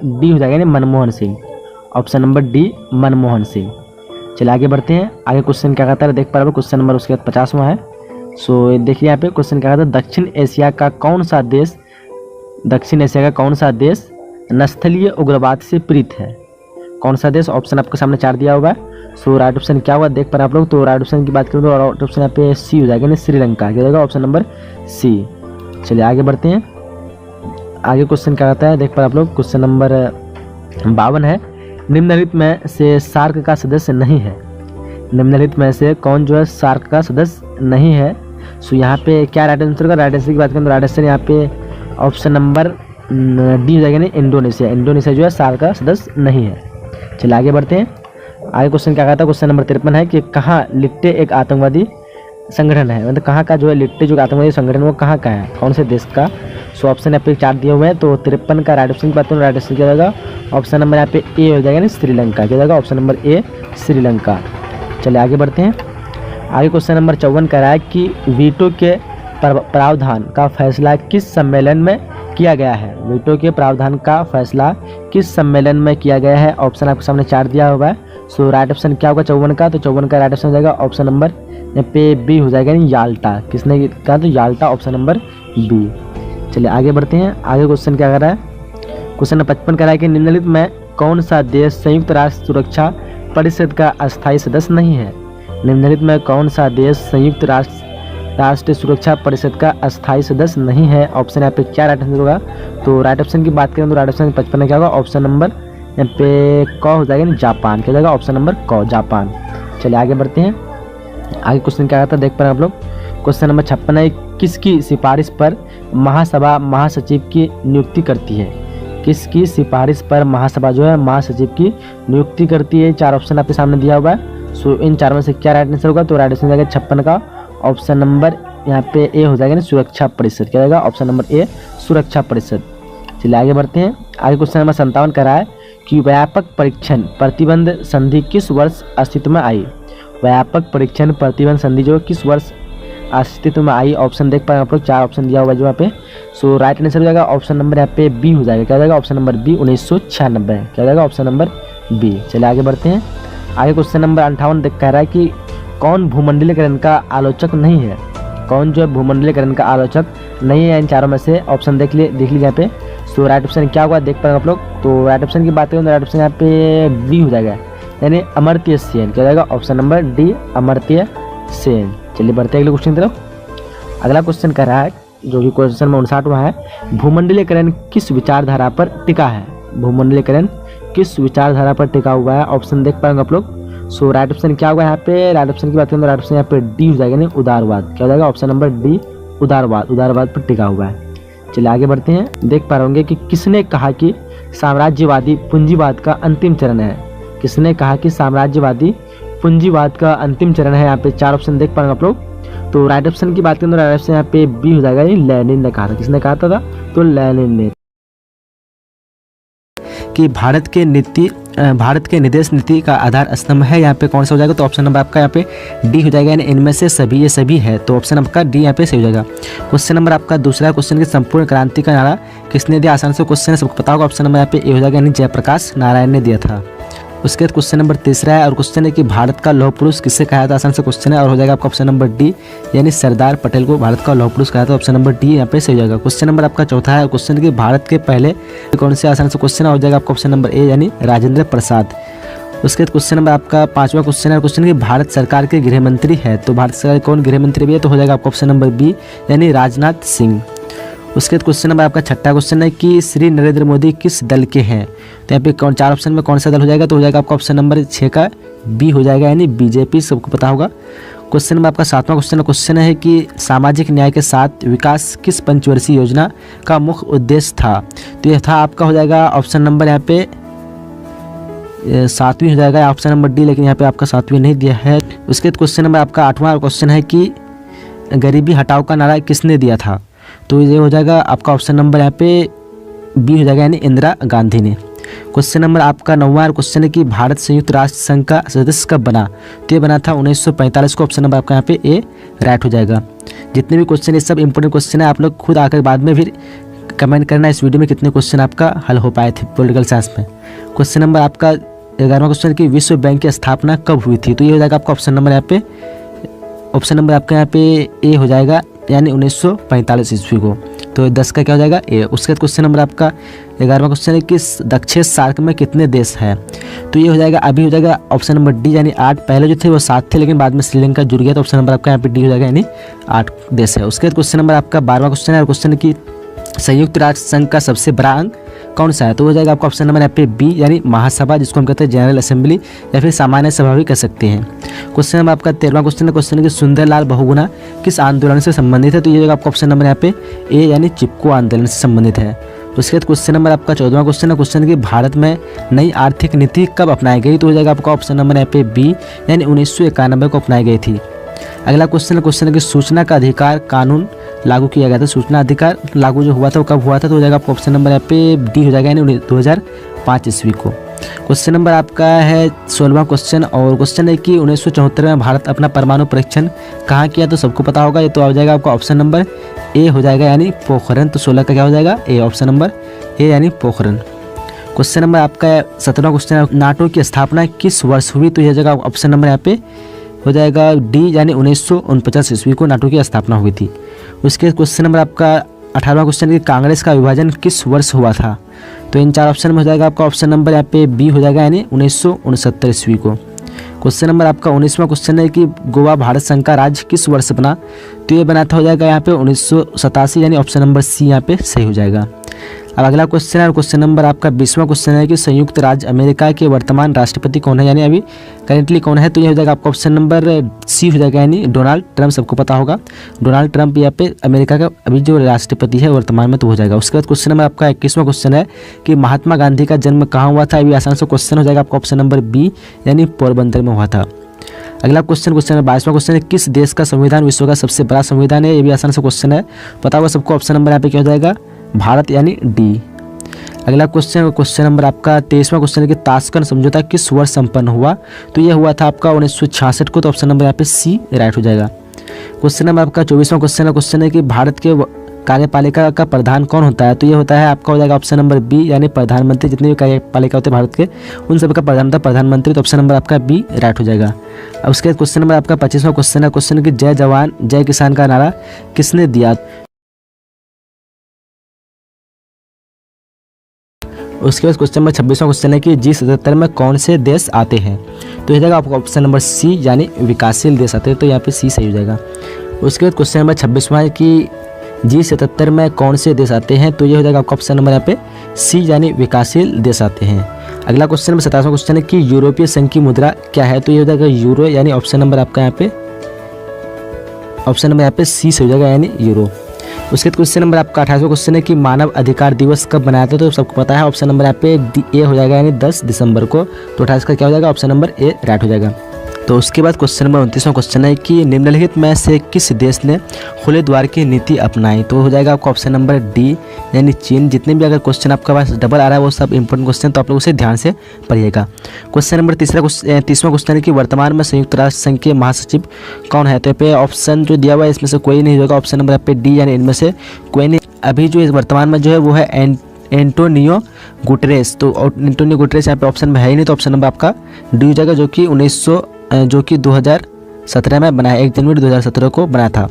S2: डी हो जाएगा, यानी Manmohan Singh, option number D Manmohan Singh. चलिए आगे बढ़ते हैं, आगे क्वेश्चन क्या कहता है देख पा रहे हो। क्वेश्चन नंबर उसके बाद 50वां है। सो देखिए यहाँ पे क्वेश्चन क्या कहता है, दक्षिण एशिया का कौन सा देश, दक्षिण एशिया का कौन सा देश नस्लीय उग्रवाद से पीड़ित है? कौन सा देश? ऑप्शन आपके सामने 4 दिया हुआ है। सो राइट ऑप्शन क्या हुआ देख पा रहे आप लोग। तो राइट ऑप्शन की बात करें तो राइट ऑप्शन यहाँ पे सी हो जाएगा, यानी श्रीलंका। क्या जाएगा? Option number C. चलिए आगे बढ़ते हैं, आगे क्वेश्चन क्या कहता है देख पा रहे आप लोग। क्वेश्चन नंबर 52 है, निम्नलिखित में से सार्क का सदस्य नहीं है? निम्नलिखित में से कौन जो है सार्क का सदस्य नहीं है? सो यहाँ पे क्या राइट आंसर का? राइट आंसर की बात करें तो राइट आंसर यहाँ पे ऑप्शन नंबर डी हो जाएगा, नहीं इंडोनेशिया। इंडोनेशिया जो है सार्क का सदस्य नहीं है। चलिए आगे बढ़ते हैं, आगे क्वेश्चन क्या कहता है। क्वेश्चन नंबर 53 है कि कहाँ लिट्टे एक आतंकवादी संगठन है? मतलब कहाँ का जो है लिट्टे जो आतंकवादी संगठन वो कहाँ का है, कौन से देश का? सो ऑप्शन यहाँ पे 4 दिए हुए हैं। तो 53 का राइट ऑप्शन की बात करें, राइट ऑप्शन क्या जाएगा? ऑप्शन नंबर यहाँ पे ए हो जाएगा, नहीं श्रीलंका। क्या जाएगा? Option number A Sri Lanka. चलिए आगे बढ़ते हैं, आगे क्वेश्चन नंबर 54 कह रहा है कि वीटो के प्रावधान का फैसला किस सम्मेलन में किया गया है? वीटो के प्रावधान का फैसला किस सम्मेलन में किया गया है? ऑप्शन आपके सामने 4 दिया हुआ है। सो राइट ऑप्शन क्या होगा 54 का? तो 54 का राइट ऑप्शन हो जाएगा ऑप्शन नंबर यहाँ पे बी हो जाएगा, यानी याल्टा। किसने कहा? तो याल्टा, ऑप्शन नंबर बी। चलिए आगे बढ़ते हैं, आगे क्वेश्चन क्या कर रहा है। क्वेश्चन नंबर 55 कह रहा है कि निम्नलिखित में कौन सा देश संयुक्त राष्ट्र सुरक्षा परिषद का अस्थायी सदस्य नहीं है? निम्नलिखित में कौन सा देश संयुक्त राष्ट्र सुरक्षा परिषद का अस्थायी सदस्य नहीं है? ऑप्शन यहाँ पे क्या राइट आंसर होगा? तो राइट ऑप्शन की बात करें तो राइट ऑप्शन 55 में क्या होगा? ऑप्शन नंबर यहाँ पे क हो जाएगा, नहीं जापान। क्या जाएगा? ऑप्शन नंबर क, जापान। चलिए आगे बढ़ते हैं, आगे क्वेश्चन क्या आता है देख पा रहे हैं आप लोग। क्वेश्चन नंबर 56 है, किसकी सिफारिश पर महासभा महासचिव की नियुक्ति करती है? किसकी सिफारिश पर महासभा जो है महासचिव की नियुक्ति करती है? 4 ऑप्शन आपके सामने दिया हुआ है। सो इन 4 में से क्या राइट आंसर होगा? तो राइट आंसर जाएगा 56 का ऑप्शन नंबर यहाँ पे ए हो जाएगा ना, सुरक्षा परिषद। क्या रहेगा? ऑप्शन नंबर ए सुरक्षा परिषद। चलिए आगे बढ़ते हैं। आगे क्वेश्चन नंबर 57 कर रहा है कि व्यापक परीक्षण प्रतिबंध संधि किस वर्ष अस्तित्व में आई? व्यापक परीक्षण प्रतिबंध संधि जो किस वर्ष अस्तित्व में आई? ऑप्शन देख पाएंगे आप लोग, 4 ऑप्शन दिया हुआ है जो यहाँ पे। सो राइट आंसर हो जाएगा ऑप्शन नंबर यहाँ पे बी हो जाएगा। क्या हो जाएगा? Option number B 1996। क्या हो जाएगा? Option number B. चलिए आगे बढ़ते हैं। आगे क्वेश्चन नंबर 58 कह रहा है कि कौन भूमंडलीकरण का आलोचक नहीं है? कौन जो है भूमंडलीकरण का आलोचक नहीं है इन चारों में से? ऑप्शन देख लीजिए यहाँ पे। सो राइट ऑप्शन क्या होगा देख पाएंगे आप लोग। तो राइट ऑप्शन की बात करें तो राइट ऑप्शन यहाँ पे डी हो जाएगा, यानी अमर्त्य सेन। क्या हो जाएगा? Option number D Amartya Sen. चलिए बढ़ते हैं अगले क्वेश्चन की तरफ। अगला क्वेश्चन कह रहा है जो कि क्वेश्चन में 59वां है, भूमंडलीकरण किस विचारधारा पर टिका है? भूमंडलीकरण किस विचारधारा पर टिका हुआ है? ऑप्शन देख पाएंगे आप लोग। सो राइट ऑप्शन क्या होगा यहाँ पे? राइट ऑप्शन की बात करें तो राइट ऑप्शन यहाँ पे डी हो जाएगा, यानी उदारवाद। क्या हो जाएगा? ऑप्शन नंबर डी उदारवाद। उदारवाद पर टिका हुआ है। चलिए आगे बढ़ते हैं। देख पा रहे होंगे कि किसने कहा कि साम्राज्यवादी पूंजीवाद का अंतिम चरण है? किसने कहा कि साम्राज्यवादी पूंजीवाद का अंतिम चरण है? यहाँ पे 4 ऑप्शन देख पाएंगे आप लोग। तो राइट ऑप्शन की बात करें तो राइट ऑप्शन यहाँ पे बी हो जाएगा, ये लेनिन ने कहा था। किसने कहा था? तो लेनिन ने। कि भारत के निदेश नीति का आधार स्तंभ है, यहाँ पे कौन सा हो जाएगा? तो ऑप्शन नंबर आपका यहाँ पे डी हो जाएगा, यानी इनमें से सभी ये सभी है। तो ऑप्शन आपका डी यहाँ पे सही हो जाएगा। क्वेश्चन नंबर आपका दूसरा क्वेश्चन की संपूर्ण क्रांति का नारा किसने दिया? आसान से क्वेश्चन है, सबको पता होगा। ऑप्शन नंबर यहाँ पे ए हो जाएगा, यानी जयप्रकाश नारायण ने दिया था। उसके बाद क्वेश्चन नंबर तीसरा है और क्वेश्चन है कि भारत का लौह पुरुष किससे कहा था? आसान से क्वेश्चन है और हो जाएगा आपका ऑप्शन नंबर डी, यानी सरदार पटेल को भारत का लौह पुरुष कहा था। ऑप्शन नंबर डी यहाँ पे सही हो जाएगा। क्वेश्चन नंबर आपका चौथा है और क्वेश्चन है कि भारत के पहले कौन से? आसान से क्वेश्चन हो जाएगा आपका ऑप्शन नंबर ए, यानी राजेंद्र प्रसाद। उसके बाद क्वेश्चन नंबर आपका 5वां क्वेश्चन है, क्वेश्चन कि भारत सरकार के गृह मंत्री है, तो भारत सरकार कौन गृह मंत्री भी है? तो हो जाएगा आपका ऑप्शन नंबर बी, यानी राजनाथ सिंह। उसके बाद क्वेश्चन नंबर आपका 6वां क्वेश्चन है कि श्री नरेंद्र मोदी किस दल के हैं? तो यहाँ पे 4 ऑप्शन में कौन सा दल हो जाएगा? तो हो जाएगा आपका ऑप्शन नंबर 6 का बी हो जाएगा, यानी बीजेपी। सबको पता होगा। क्वेश्चन नंबर आपका 7वां क्वेश्चन है कि सामाजिक न्याय के साथ विकास किस पंचवर्षीय योजना का मुख्य उद्देश्य था? तो यह था आपका हो जाएगा ऑप्शन नंबर यहाँ पे 7वीं हो जाएगा, ऑप्शन नंबर डी, लेकिन यहाँ पे आपका 7वीं नहीं दिया है। उसके बाद क्वेश्चन नंबर आपका 8वां क्वेश्चन है कि गरीबी हटाओ का नारा किसने दिया था? तो ये हो जाएगा आपका ऑप्शन नंबर यहाँ पे बी हो जाएगा, यानी इंदिरा गांधी ने। क्वेश्चन नंबर आपका 9वां क्वेश्चन है कि भारत संयुक्त राष्ट्र संघ का सदस्य कब बना? तो ये बना था 1945 को। ऑप्शन नंबर आपका यहाँ पे ए राइट हो जाएगा। जितने भी क्वेश्चन ये सब इंपॉर्टेंट क्वेश्चन है, आप लोग खुद आकर बाद में फिर कमेंट करना इस वीडियो में कितने क्वेश्चन आपका हल हो पाए थे पॉलिटिकल साइंस में। क्वेश्चन नंबर आपका 11वां क्वेश्चन कि विश्व बैंक की स्थापना कब हुई थी? तो ये हो जाएगा आपका ऑप्शन नंबर यहाँ पे, ऑप्शन नंबर आपका यहाँ पे ए हो जाएगा, यानी 1945 ईस्वी को। तो 10 का क्या हो जाएगा? ए। उसके बाद क्वेश्चन नंबर आपका 11वां क्वेश्चन है कि दक्षिण सार्क में कितने देश हैं? तो ये हो जाएगा अभी हो जाएगा ऑप्शन नंबर डी, यानी 8। पहले जो थे वो 7 थे, लेकिन बाद में श्रीलंका जुड़ गया, तो ऑप्शन नंबर आपका यहाँ पे डी हो जाएगा, यानी 8 देश है। उसके बाद क्वेश्चन नंबर आपका 12वां क्वेश्चन है और क्वेश्चन है कि संयुक्त राष्ट्र संघ का सबसे बड़ा अंग कौन सा है? तो हो जाएगा आपका ऑप्शन नंबर यहाँ पे बी, यानी महासभा, जिसको हम कहते हैं जनरल असेंबली या फिर सामान्य सभा भी कह सकते हैं। क्वेश्चन नंबर आपका 13वां क्वेश्चन है, क्वेश्चन है कि सुंदरलाल बहुगुणा किस आंदोलन से संबंधित है? तो ये जाएगा आपका ऑप्शन नंबर यहाँ पे ए, यानी चिपको आंदोलन से संबंधित है। उसके बाद क्वेश्चन नंबर आपका 14वां क्वेश्चन है, क्वेश्चन है कि भारत में नई आर्थिक नीति कब अपनाई गई? तो हो जाएगा आपका ऑप्शन नंबर यहाँ पे बी, यानी 1991 को अपनाई गई थी। अगला क्वेश्चन है कि सूचना का अधिकार कानून लागू किया गया था। सूचना अधिकार लागू जो हुआ था वो कब हुआ था? तो हो जाएगा आपका ऑप्शन नंबर यहाँ पे डी हो जाएगा, यानी 2005 ईस्वी को। क्वेश्चन नंबर आपका है 16वां क्वेश्चन और क्वेश्चन है कि 1974 में भारत अपना परमाणु परीक्षण कहाँ किया? तो सबको पता होगा, ये तो आ जाएगा आपका ऑप्शन नंबर ए हो जाएगा, यानी पोखरण। तो 16 का क्या हो जाएगा? ए, ऑप्शन नंबर ए, यानी पोखरण। क्वेश्चन नंबर आपका 17वां क्वेश्चन है नाटो की स्थापना किस वर्ष हुई? तो यह जगह ऑप्शन नंबर यहाँ पे हो जाएगा डी, यानी 1949 ईस्वी को नाटो की स्थापना हुई थी। उसके क्वेश्चन नंबर आपका 18वां क्वेश्चन है कि कांग्रेस का विभाजन किस वर्ष हुआ था? तो इन 4 ऑप्शन में हो जाएगा आपका ऑप्शन नंबर यहाँ पे बी हो जाएगा, यानी 1969 ईस्वी को। क्वेश्चन नंबर आपका 19वां क्वेश्चन है कि गोवा भारत संघ का राज्य किस वर्ष बना? तो ये बना था हो जाएगा यहाँ पे 1987, यानी ऑप्शन नंबर सी यहाँ पे सही हो जाएगा। अब अगला क्वेश्चन है और क्वेश्चन नंबर आपका 20वां क्वेश्चन है कि संयुक्त राज्य अमेरिका के वर्तमान राष्ट्रपति कौन है, यानी अभी करेंटली कौन है? तो ये हो जाएगा आपका ऑप्शन नंबर सी हो जाएगा, यानी डोनाल्ड ट्रंप। सबको पता होगा डोनाल्ड ट्रंप यहाँ पे अमेरिका का अभी जो राष्ट्रपति है वर्तमान में, तो हो जाएगा। उसके बाद क्वेश्चन नंबर आपका 21वां क्वेश्चन है कि महात्मा गांधी का जन्म कहाँ हुआ था? अभी आसान से क्वेश्चन हो जाएगा आपका ऑप्शन नंबर बी, यानी पोरबंदर में हुआ था। अगला क्वेश्चन 22वां क्वेश्चन है, किस देश का संविधान विश्व का सबसे बड़ा संविधान है? ये भी आसान सा क्वेश्चन है, पता होगा सबको। ऑप्शन नंबर यहाँ पे क्या हो जाएगा? भारत यानी डी। अगला क्वेश्चन नंबर आपका 23वां क्वेश्चन है कि ताशकंद समझौता किस वर्ष संपन्न हुआ? तो ये हुआ था आपका 1966 को। तो ऑप्शन नंबर यहाँ पे सी राइट हो जाएगा। क्वेश्चन नंबर आपका 24वां क्वेश्चन है कि भारत के कार्यपालिका का प्रधान कौन होता है? तो ये होता है आपका हो जाएगा ऑप्शन नंबर बी यानी प्रधानमंत्री। जितने भी कार्यपालिका होते हैं भारत के उन सबका प्रधान होता है प्रधानमंत्री। तो ऑप्शन नंबर आपका बी राइट हो जाएगा। अब उसके बाद क्वेश्चन नंबर आपका 25वां क्वेश्चन है कि जय जवान जय किसान का नारा किसने दिया? उसके बाद क्वेश्चन नंबर 26वां क्वेश्चन है कि G77 में कौन से देश आते हैं? तो हो जाएगा आपको ऑप्शन नंबर सी यानी विकासशील देश आते हैं। तो यहाँ पे सी सही हो जाएगा। उसके बाद क्वेश्चन नंबर 26वां है कि G77 में कौन से देश आते हैं? तो ये हो जाएगा आपका ऑप्शन नंबर यहाँ पे सी यानी विकासशील देश आते हैं। अगला क्वेश्चन नंबर 27वां क्वेश्चन है कि यूरोपीय संघ की मुद्रा क्या है? तो ये हो जाएगा यूरो यानी ऑप्शन नंबर आपका यहाँ पे सी से हो जाएगा यानी यूरो। उसके बाद क्वेश्चन नंबर आपका 28वां क्वेश्चन है कि मानव अधिकार दिवस कब मनाया था? तो सबको पता है ऑप्शन नंबर यहाँ पे ए हो जाएगा यानी 10 दिसंबर को। तो 28 का क्या हो जाएगा? ऑप्शन नंबर ए राइट हो जाएगा। तो उसके बाद क्वेश्चन नंबर 29वां क्वेश्चन है कि निम्नलिखित में से किस देश ने खुले द्वार की नीति अपनाई? तो हो जाएगा आपका ऑप्शन नंबर डी यानी चीन। जितने भी अगर क्वेश्चन आपके पास डबल आ रहा है वो सब इंपॉर्टेंट क्वेश्चन, तो आप लोग उसे ध्यान से पढ़िएगा। क्वेश्चन नंबर 30वां क्वेश्चन है कि वर्तमान में संयुक्त राष्ट्र संघ के महासचिव कौन है? तो यहाँ पे ऑप्शन जो दिया हुआ है इसमें से कोई नहीं होगा। ऑप्शन नंबर यहाँ पे डी यानी इनमें से कोई नहीं। अभी जो वर्तमान में जो है वो है एंटोनियो गुटेरेस। तो एंटोनियो गुटेरेस यहाँ पे ऑप्शन में है ही नहीं। तो ऑप्शन नंबर आपका डी हो जाएगा, जो कि 2017 में बना है, 1 जनवरी 2017 को बना था।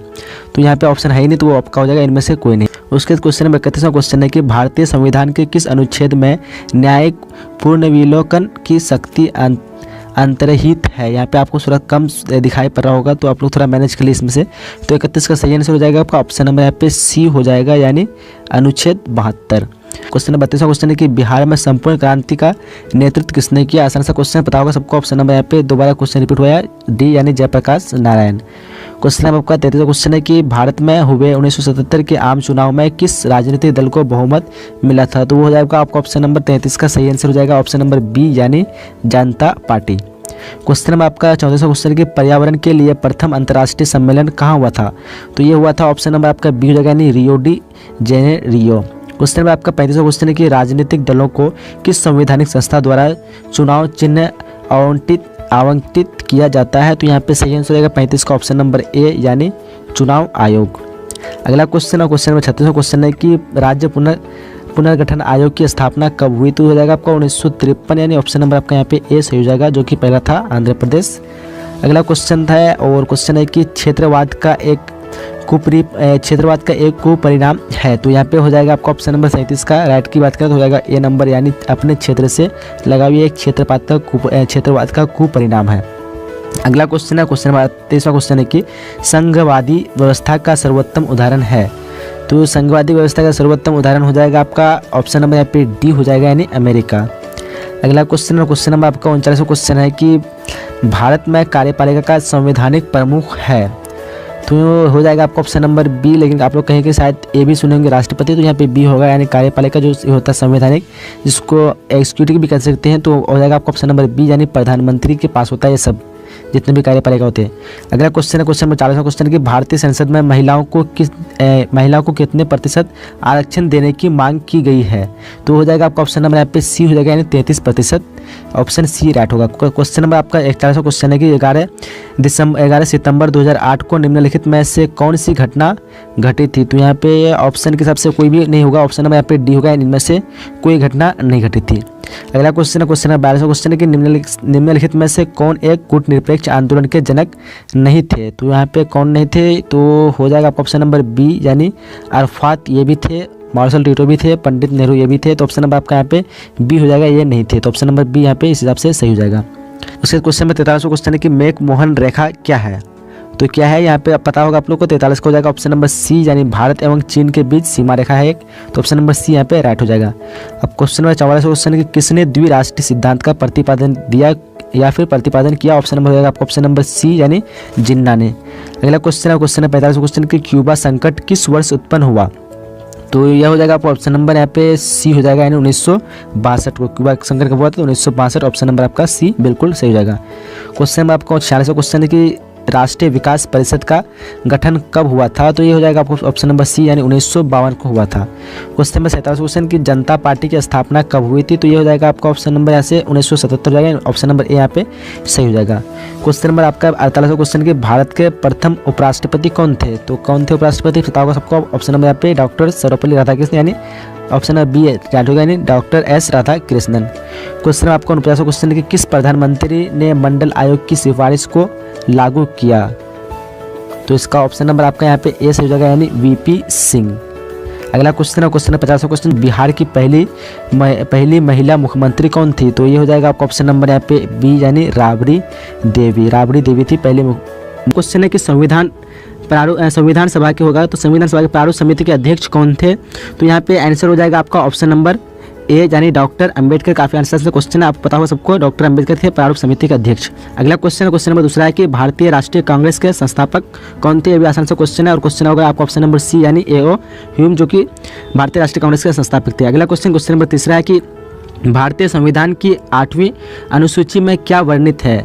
S2: तो यहाँ पे ऑप्शन है ही नहीं, तो वो आपका हो जाएगा इनमें से कोई नहीं। उसके बाद क्वेश्चन नंबर 31वां क्वेश्चन है कि भारतीय संविधान के किस अनुच्छेद में न्यायिक पुनर्विलोकन की शक्ति अंतर्हित है? यहाँ पे आपको थोड़ा कम दिखाई पड़ रहा होगा, तो आप लोग थोड़ा मैनेज कर लीजिए इसमें से। तो 31 का सही आंसर हो जाएगा आपका ऑप्शन नंबर यहाँ पे सी हो जाएगा यानी अनुच्छेद 72। क्वेश्चन नंबर 32वां क्वेश्चन है कि बिहार में संपूर्ण क्रांति का नेतृत्व किसने किया? आसान सा क्वेश्चन पता होगा सबको। ऑप्शन नंबर यहाँ पे दोबारा क्वेश्चन रिपीट हुआ है, डी यानी जयप्रकाश नारायण। क्वेश्चन नंबर आपका 33वां क्वेश्चन है कि भारत में हुए 1977 के आम चुनाव में किस राजनीतिक दल को बहुमत मिला था? तो वो हो जाएगा आपका ऑप्शन नंबर 33 का सही आंसर हो जाएगा ऑप्शन नंबर बी यानी जनता पार्टी। क्वेश्चन नंबर आपका 34वां क्वेश्चन कि पर्यावरण के लिए प्रथम अंतर्राष्ट्रीय सम्मेलन कहाँ हुआ था? तो ये हुआ था ऑप्शन नंबर आपका बी हो जाएगा यानी Rio de Janeiro. Question number आपका 35वां क्वेश्चन है कि राजनीतिक दलों को किस संवैधानिक संस्था द्वारा चुनाव चिन्ह आवंटित किया जाता है? तो यहाँ पे सही आंसर हो जाएगा 35 का ऑप्शन नंबर ए यानी चुनाव आयोग। अगला क्वेश्चन नंबर 36वां क्वेश्चन है कि राज्य पुनर्गठन आयोग की स्थापना कब हुई? तो हो जाएगा आपका 1953 यानी ऑप्शन नंबर आपका यहाँ पे ए सही हो जाएगा, जो कि पहला था आंध्र प्रदेश। अगला क्वेश्चन था और क्वेश्चन है कि क्षेत्रवाद का एक कुपरिणाम है? तो यहाँ पे हो जाएगा आपका ऑप्शन नंबर 37 का राइट की बात करें तो हो जाएगा ए नंबर यानी अपने क्षेत्र से लगा हुआ एक क्षेत्रवाद का कुपरिणाम है। अगला क्वेश्चन है क्वेश्चन नंबर 23वां क्वेश्चन है कि संघवादी व्यवस्था का सर्वोत्तम उदाहरण है? तो संघवादी व्यवस्था का सर्वोत्तम उदाहरण हो जाएगा आपका ऑप्शन नंबर यहाँ पे डी हो जाएगा यानी अमेरिका। अगला क्वेश्चन नंबर आपका 39वां क्वेश्चन है कि भारत में कार्यपालिका का संवैधानिक प्रमुख है? तो हो जाएगा आपका ऑप्शन नंबर बी, लेकिन आप लोग कहेंगे शायद ए भी सुनेंगे राष्ट्रपति, तो यहाँ पे बी होगा यानी कार्यपालिका जो होता है संवैधानिक, जिसको एग्जीक्यूटिव भी कह सकते हैं। तो हो जाएगा आपका ऑप्शन नंबर बी यानी प्रधानमंत्री के पास होता है ये सब जितने भी कार्यपालिका होते हैं। अगला क्वेश्चन है क्वेश्चन नंबर 40वां क्वेश्चन है कि भारतीय संसद में महिलाओं को कितने प्रतिशत आरक्षण देने की मांग की गई है? तो हो जाएगा आपका ऑप्शन नंबर यहाँ पे सी हो जाएगा यानी 33%, ऑप्शन सी राइट होगा। क्वेश्चन नंबर आपका 41वां क्वेश्चन है कि 11 सितंबर 2008 को निम्नलिखित में से कौन सी घटना घटी थी? तो यहाँ पे ऑप्शन के हिसाब से कोई भी नहीं होगा, ऑप्शन नंबर यहाँ पे डी होगा, इनमें से कोई घटना नहीं घटी थी। अगला क्वेश्चन नंबर 42वां क्वेश्चन है कि निम्नलिखित में से कौन एक कूटनिरपेक्ष आंदोलन के जनक नहीं थे? तो यहाँ पे कौन नहीं थे? तो हो जाएगा आपका ऑप्शन नंबर बी यानी अरफात ये भी थे, मार्शल टिटो भी थे, पंडित नेहरू ये भी थे। तो ऑप्शन नंबर आपका यहाँ पे बी हो जाएगा, ये नहीं थे। तो ऑप्शन नंबर बी यहाँ पे इस हिसाब से सही हो जाएगा। उसके क्वेश्चन में 43वां क्वेश्चन है कि मैकमोहन रेखा क्या है? तो क्या है यहाँ पे पता होगा आप लोग को। 43 का हो जाएगा ऑप्शन नंबर सी यानी भारत एवं चीन के बीच सीमा रेखा है एक। तो ऑप्शन नंबर सी यहाँ पे राइट हो जाएगा। अब क्वेश्चन नंबर 44 क्वेश्चन है कि किसने द्विराष्ट्रीय सिद्धांत का प्रतिपादन दिया या फिर प्रतिपादन किया? ऑप्शन नंबर हो जाएगा आपका ऑप्शन नंबर सी यानी जिन्ना ने। अगला क्वेश्चन है क्वेश्चन 45 क्वेश्चन कि क्यूबा संकट किस वर्ष उत्पन्न हुआ? तो यह हो जाएगा आपका ऑप्शन नंबर यहाँ पे सी हो जाएगा, यानी 1962 को क्यूबा संकट कब हुआ था, तो 1962। ऑप्शन नंबर आपका सी बिल्कुल सही हो जाएगा। क्वेश्चन नंबर आपका 46वां क्वेश्चन है कि राष्ट्रीय विकास परिषद का गठन कब हुआ था, तो ये हो जाएगा आपको ऑप्शन नंबर सी, यानी 1952 को हुआ था। क्वेश्चन नंबर 47 क्वेश्चन की जनता पार्टी की स्थापना कब हुई थी, तो ये हो जाएगा आपका ऑप्शन नंबर यहाँ से 1977 हो जाएगा, ऑप्शन नंबर ए यहाँ पे सही हो जाएगा। क्वेश्चन नंबर आपका 48वां क्वेश्चन की भारत के प्रथम उपराष्ट्रपति कौन थे, तो कौन थे उपराष्ट्रपति बताओगे सबको। ऑप्शन नंबर यहाँ पे डॉक्टर सर्वपल्ली राधाकृष्णन, यानी ऑप्शन नंबर बी राइट होगा, यानी डॉक्टर एस राधाकृष्णन। क्वेश्चन आपका 49वां क्वेश्चन है कि किस प्रधानमंत्री ने मंडल आयोग की सिफारिश को लागू किया, तो इसका ऑप्शन नंबर आपका यहाँ पे ए सही हो जाएगा, यानी वीपी सिंह। अगला क्वेश्चन है क्वेश्चन 50वां क्वेश्चन, बिहार की पहली महिला मुख्यमंत्री कौन थी, तो ये हो जाएगा आपका ऑप्शन नंबर यहाँ पे बी, यानी राबड़ी देवी थी पहली। क्वेश्चन है कि संविधान सभा के होगा, तो संविधान सभा के प्रारूप समिति के अध्यक्ष कौन थे, तो यहाँ पे आंसर हो जाएगा आपका ऑप्शन नंबर ए, यानी डॉक्टर अंबेडकर। काफी आंसर से क्वेश्चन है, आपको पता होगा सबको, डॉक्टर अंबेडकर थे प्रारूप समिति के अध्यक्ष। अगला क्वेश्चन है क्वेश्चन नंबर दूसरा है कि भारतीय राष्ट्रीय कांग्रेस के संस्थापक कौन थे, ये भी आसान से क्वेश्चन है, और क्वेश्चन होगा आपका ऑप्शन नंबर सी, यानी ए.ओ. ह्यूम, जो कि भारतीय राष्ट्रीय कांग्रेस के संस्थापक थे। अगला क्वेश्चन नंबर तीसरा है कि भारतीय संविधान की 8वीं अनुसूची में क्या वर्णित है,